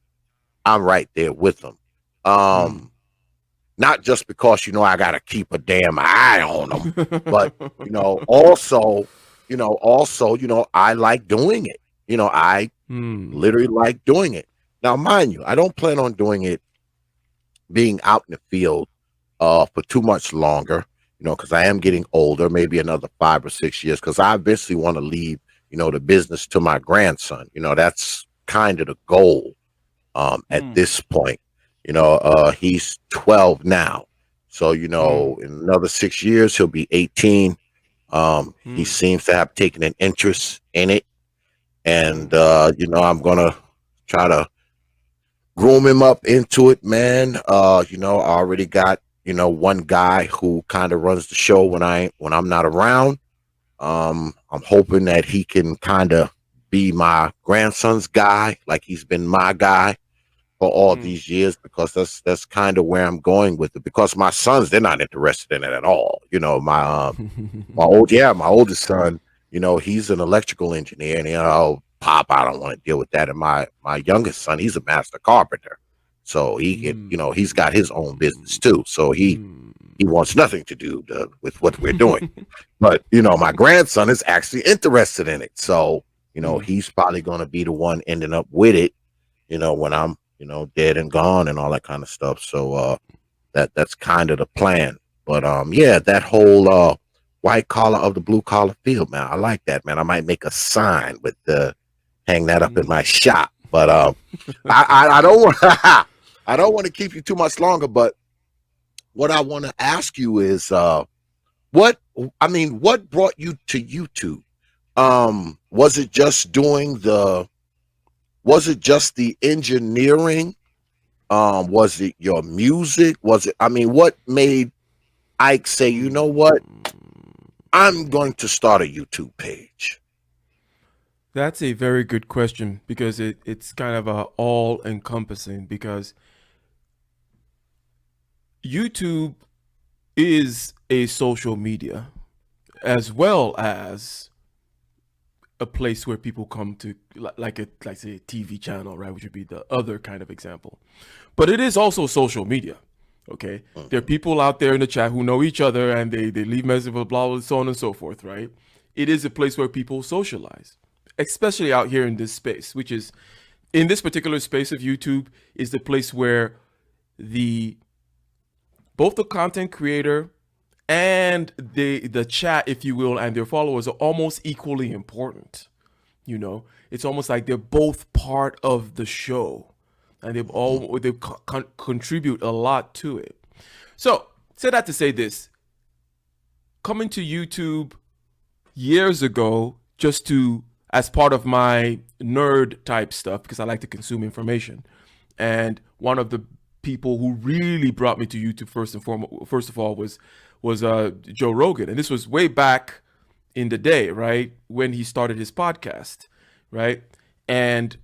I'm right there with them. Not just because, I got to keep a damn eye on them, but, also, I like doing it. I literally like doing it. Now, mind you, I don't plan on doing it being out in the field for too much longer, because I am getting older, maybe another 5 or 6 years, because I eventually want to leave, the business to my grandson. That's kind of the goal at this point. He's 12 now. So, in another 6 years, he'll be 18. He seems to have taken an interest in it. And, I'm going to try to groom him up into it, man. I already got, one guy who kind of runs the show when I'm not around. I'm hoping that he can kind of be my grandson's guy, like he's been my guy for all these years, because that's kind of where I'm going with it. Because my sons, they're not interested in it at all. My oldest son, he's an electrical engineer, and Pop, I don't want to deal with that. And my youngest son, he's a master carpenter. So he can, he's got his own business too. So he wants nothing to do with what we're doing. But my grandson is actually interested in it. So he's probably going to be the one ending up with it. When I'm dead and gone and all that kind of stuff. So that's kind of the plan. But yeah, that whole white collar of the blue collar field, man. I like that, man. I might make a sign with hang that up in my shop. But I don't want I don't want to keep you too much longer. But what I want to ask you is what brought you to YouTube? Was it just the engineering? Was it your music? What made Ike say, you know what? I'm going to start a YouTube page. That's a very good question, because it's kind of all encompassing, because YouTube is a social media as well as a place where people come to, like say a TV channel, right? Which would be the other kind of example. But it is also social media. Okay. There are people out there in the chat who know each other, and they leave messages, blah, blah, so on and so forth, right? It is a place where people socialize, especially out here in this space, which is, in this particular space of YouTube, is the place where both the content creator and the chat, if you will, and their followers are almost equally important. It's almost like they're both part of the show, and they contribute a lot to it. So, say that to say this: coming to YouTube years ago, just as part of my nerd type stuff, because I like to consume information, and one of the people who really brought me to YouTube first of all was Joe Rogan. And this was way back in the day, right? When he started his podcast, right? And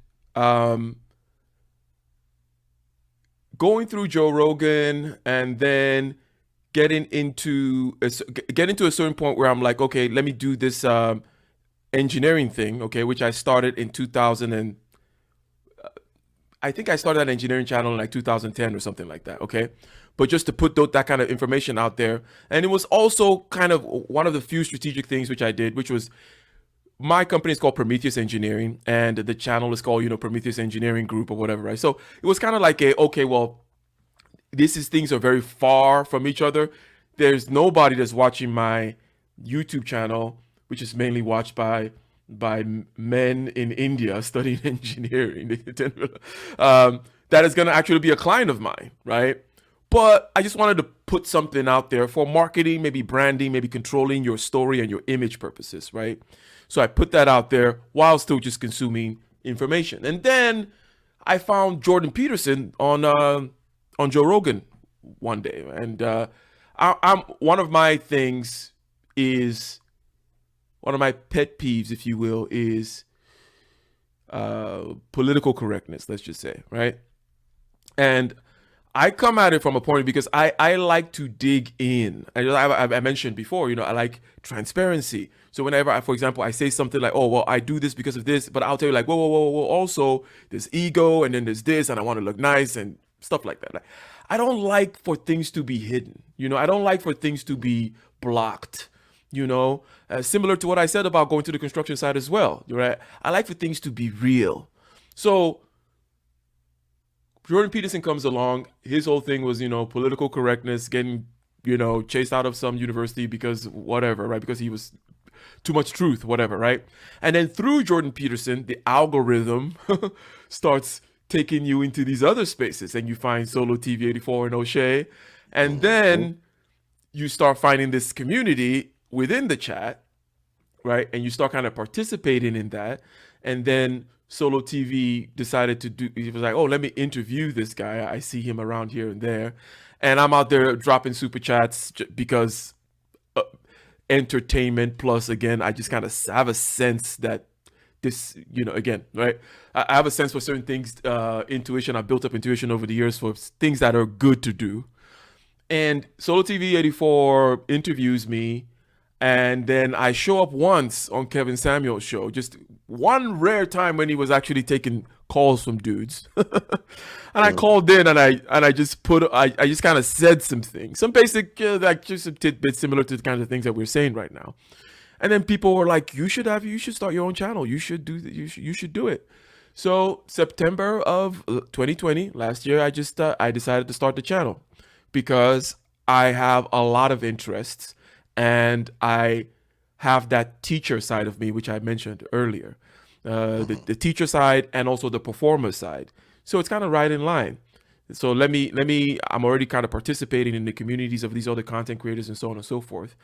going through Joe Rogan, and then getting into a certain point where I'm like, okay, let me do this engineering thing, okay, which I started in 2000 and I think I started that engineering channel in like 2010 or something like that, okay? But just to put that kind of information out there. And it was also kind of one of the few strategic things which I did, which was, my company is called Prometheus Engineering, and the channel is called, Prometheus Engineering Group or whatever, right? So it was kind of like things are very far from each other. There's nobody that's watching my YouTube channel, which is mainly watched by men in India studying engineering, that is going to actually be a client of mine, right? But I just wanted to put something out there for marketing, maybe branding, maybe controlling your story and your image purposes, right? So I put that out there while still just consuming information. And then I found Jordan Peterson on Joe Rogan one day, and I'm one of my pet peeves, if you will, is political correctness, let's just say, right? And I come at it from a point of, because I like to dig in. I mentioned before, I like transparency. So whenever for example, I say something like, oh, well, I do this because of this, but I'll tell you like, whoa, also there's ego, and then there's this, and I want to look nice and stuff like that. Like, I don't like for things to be hidden. I don't like for things to be blocked. Similar to what I said about going to the construction site as well, right? I like for things to be real. So Jordan Peterson comes along. His whole thing was, political correctness, getting, chased out of some university because whatever, right? Because he was too much truth, whatever, right? And then through Jordan Peterson, the algorithm starts taking you into these other spaces, and you find Solo TV 84 and O'Shea. And then you start finding this community within the chat, right? And you start kind of participating in that. And then Solo TV decided he was like, oh, let me interview this guy. I see him around here and there. And I'm out there dropping super chats because entertainment plus, again, I just kind of have a sense that this, again, right? I have a sense for certain things, intuition. I've built up intuition over the years for things that are good to do. And Solo TV 84 interviews me. And then I show up once on Kevin Samuel's show, just one rare time when he was actually taking calls from dudes. And I called in and I just I just kind of said some things, some basic like just some tidbits similar to the kinds of things that we're saying right now. And then people were like, you should start your own channel. You should you should do it. So September of 2020, last year, I decided to start the channel because I have a lot of interests and I have that teacher side of me, which I mentioned earlier, the teacher side and also the performer side. So it's kind of right in line. So I'm already kind of participating in the communities of these other content creators and so on and so forth.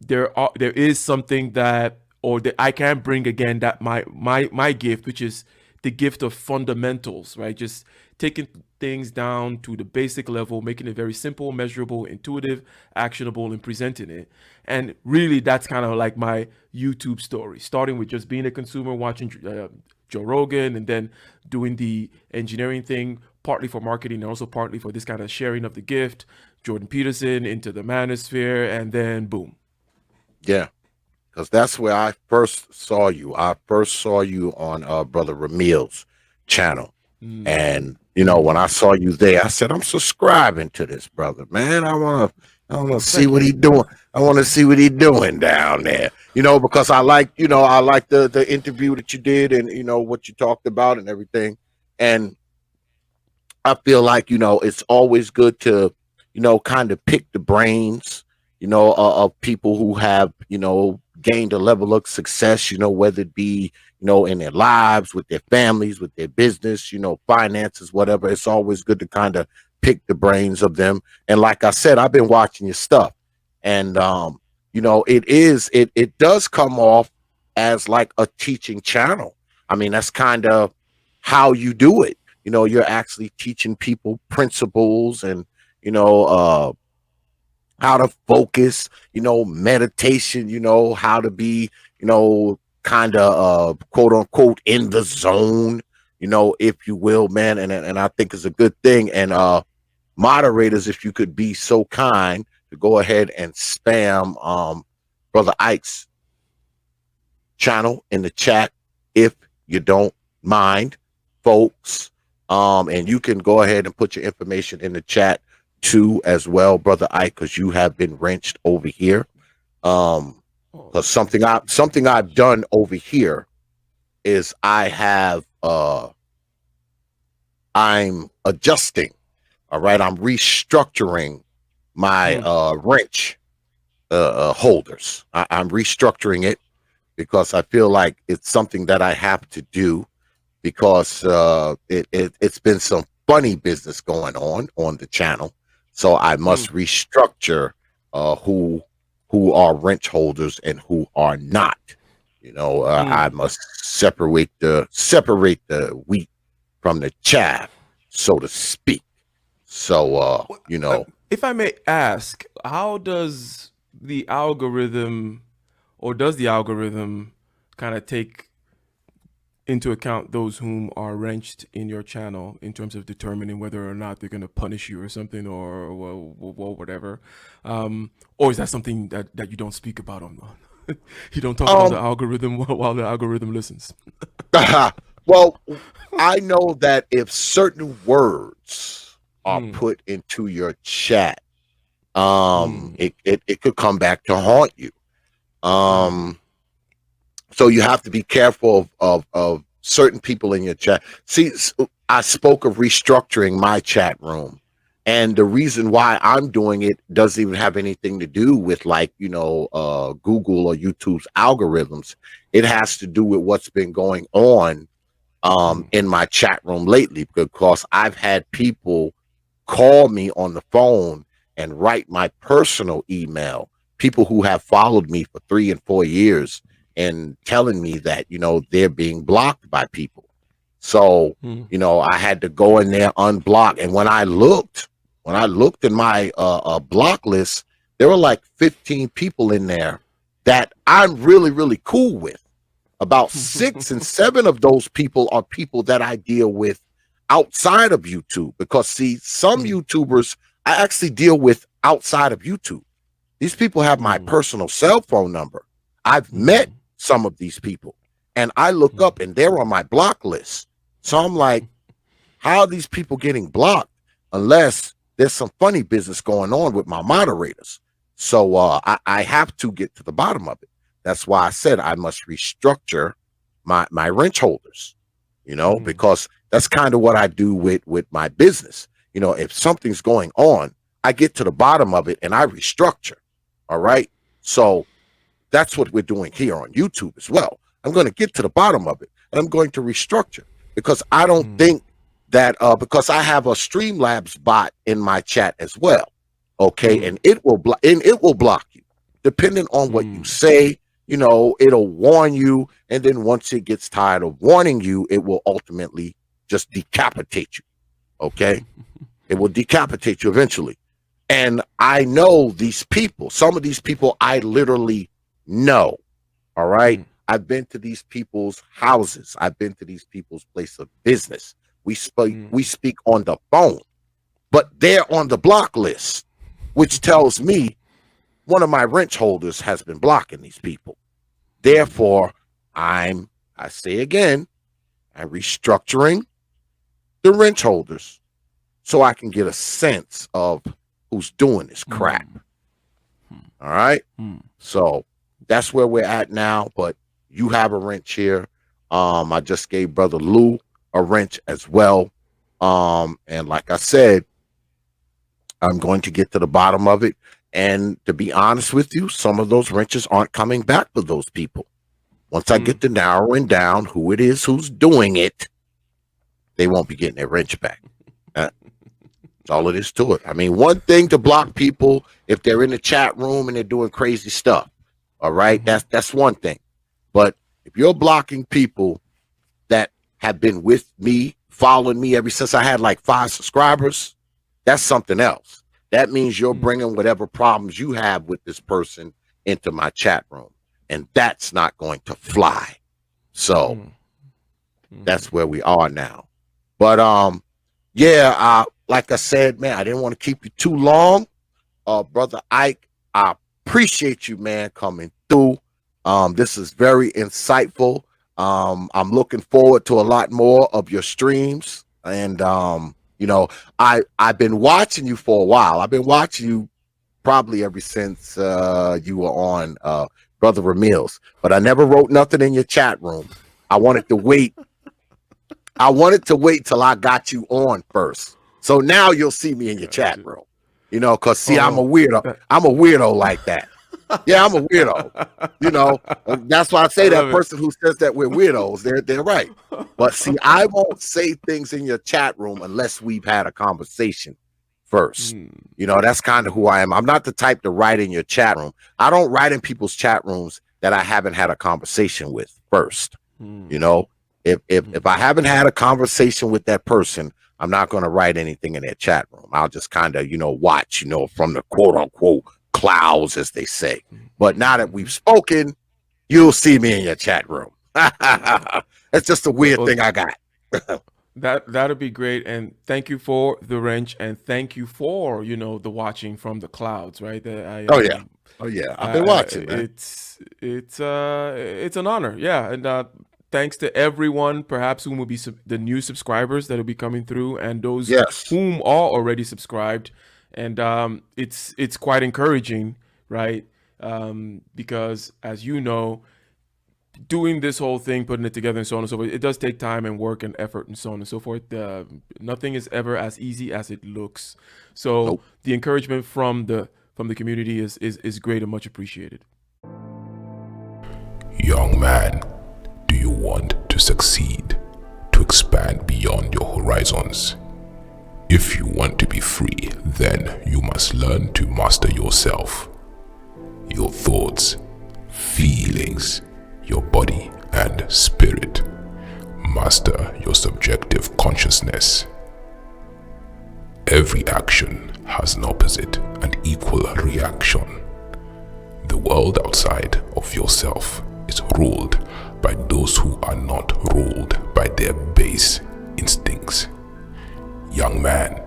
There is something that I can bring again, that my gift, which is the gift of fundamentals, right? Just taking things down to the basic level, making it very simple, measurable, intuitive, actionable, and presenting it. And really, that's kind of like my YouTube story, starting with just being a consumer, watching Joe Rogan, and then doing the engineering thing, partly for marketing and also partly for this kind of sharing of the gift, Jordan Peterson into the manosphere, and then boom. Yeah. Because that's where I first saw you. I first saw you on Brother Ramil's channel. And, when I saw you there, I said, I'm subscribing to this brother, man. I want to see what he's doing. I want to see what he's doing down there, because I like the interview that you did and, what you talked about and everything. And I feel like, it's always good to, kind of pick the brains, of people who have, gained a level of success, whether it be, in their lives, with their families, with their business, finances, whatever. It's always good to kind of pick the brains of them. And like I said, I've been watching your stuff, and it does come off as like a teaching channel. I mean, that's kind of how you do it. You're actually teaching people principles and, how to focus, meditation, how to be, kind of quote unquote in the zone, if you will, man. And I think it's a good thing. And moderators, if you could be so kind to go ahead and spam Brother Ike's channel in the chat, if you don't mind, folks. And you can go ahead and put your information in the chat too as well, Brother Ike, because you have been wrenched over here. Because something I've done over here is I'm adjusting. All right, I'm restructuring my wrench holders. I'm restructuring it because I feel like it's something that I have to do, because it's been some funny business going on the channel. So I must restructure who are wrench holders and who are not. I must separate the wheat from the chaff, so to speak. So if I may ask, how does the algorithm kind of take into account those whom are wrenched in your channel in terms of determining whether or not they're going to punish you or something, or whatever? Or is that something that you don't speak about on you don't talk about the algorithm while the algorithm listens? Well, I know that if certain words are put into your chat, it could come back to haunt you. So you have to be careful of certain people in your chat. See, I spoke of restructuring my chat room, and the reason why I'm doing it doesn't even have anything to do with Google or YouTube's algorithms. It has to do with what's been going on in my chat room lately, because I've had people call me on the phone and write my personal email, people who have followed me for 3 and 4 years, and telling me that, they're being blocked by people. So, I had to go in there, unblock. And when I looked in my block list, there were like 15 people in there that I'm really, really cool with. About 6 and 7 of those people are people that I deal with outside of YouTube, because see, some YouTubers I actually deal with outside of YouTube. These people have my personal cell phone number. I've met some of these people, and I look up and they're on my block list. So I'm like, how are these people getting blocked unless there's some funny business going on with my moderators? So I have to get to the bottom of it. That's why I said I must restructure my wrench holders, because that's kind of what I do with my business. If something's going on, I get to the bottom of it and I restructure. All right. So that's what we're doing here on YouTube as well. I'm going to get to the bottom of it and I'm going to restructure, because I don't think that because I have a Streamlabs bot in my chat as well. Okay. And it will block you depending on what you say. It'll warn you. And then once it gets tired of warning you, it will ultimately just decapitate you. Okay. It will decapitate you eventually. And I know these people. Some of these people I literally know. All right. I've been to these people's houses. I've been to these people's place of business. We speak on the phone, but they're on the block list, which tells me one of my wrench holders has been blocking these people. Therefore, I say again, I'm restructuring the wrench holders so I can get a sense of who's doing this crap. All right. So that's where we're at now. But you have a wrench here. I just gave Brother Lou a wrench as well. And like I said, I'm going to get to the bottom of it. And to be honest with you, some of those wrenches aren't coming back for those people. Once I get to narrowing down who it is who's doing it, they won't be getting their wrench back. That's all it is to it. I mean, one thing to block people if they're in the chat room and they're doing crazy stuff. All right, that's one thing. But if you're blocking people that have been with me, following me ever since I had like 5 subscribers, that's something else. That means you're bringing whatever problems you have with this person into my chat room, and that's not going to fly. So that's where we are now. But like I said, man, I didn't want to keep you too long. Brother Ike, I appreciate you, man, coming through. This is very insightful. I'm looking forward to a lot more of your streams. And I've been watching you for a while. I've been watching you probably ever since you were on Brother Ramil's, but I never wrote nothing in your chat room. I wanted to wait. I wanted to wait till I got you on first. So now you'll see me in your chat room. Because see, I'm a weirdo. I'm a weirdo like that. Yeah, I'm a weirdo. That's why I say that person who says that we're weirdos, they're right. But see, I won't say things in your chat room unless we've had a conversation first. That's kind of who I am. I'm not the type to write in your chat room. I don't write in people's chat rooms that I haven't had a conversation with first. If I haven't had a conversation with that person, I'm not going to write anything in their chat room. I'll just kind of, watch, from the quote unquote clouds, as they say. But now that we've spoken, you'll see me in your chat room. That's just a weird thing I got. That'll be great. And thank you for the wrench, and thank you for, the watching from the clouds, right? Oh yeah. I've been watching, man. It's an honor. Yeah. And thanks to everyone, perhaps whom will be the new subscribers that will be coming through, and those whom are already subscribed. And it's quite encouraging, right? Because as you know, doing this whole thing, putting it together and so on and so forth, it does take time and work and effort and so on and so forth. Nothing is ever as easy as it looks. So the encouragement from the community is great and much appreciated. Young man, do you want to succeed, to expand beyond your horizons? If you want to be free, then you must learn to master yourself, your thoughts, feelings, your body and spirit. Master your subjective consciousness. Every action has an opposite and equal reaction. The world outside of yourself is ruled by those who are not ruled by their base instincts. Young man,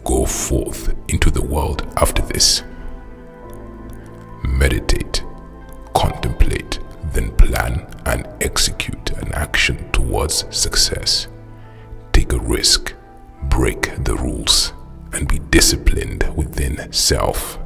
go forth into the world after this. Meditate, contemplate, then plan and execute an action towards success. risk, break the rules, and be disciplined within self.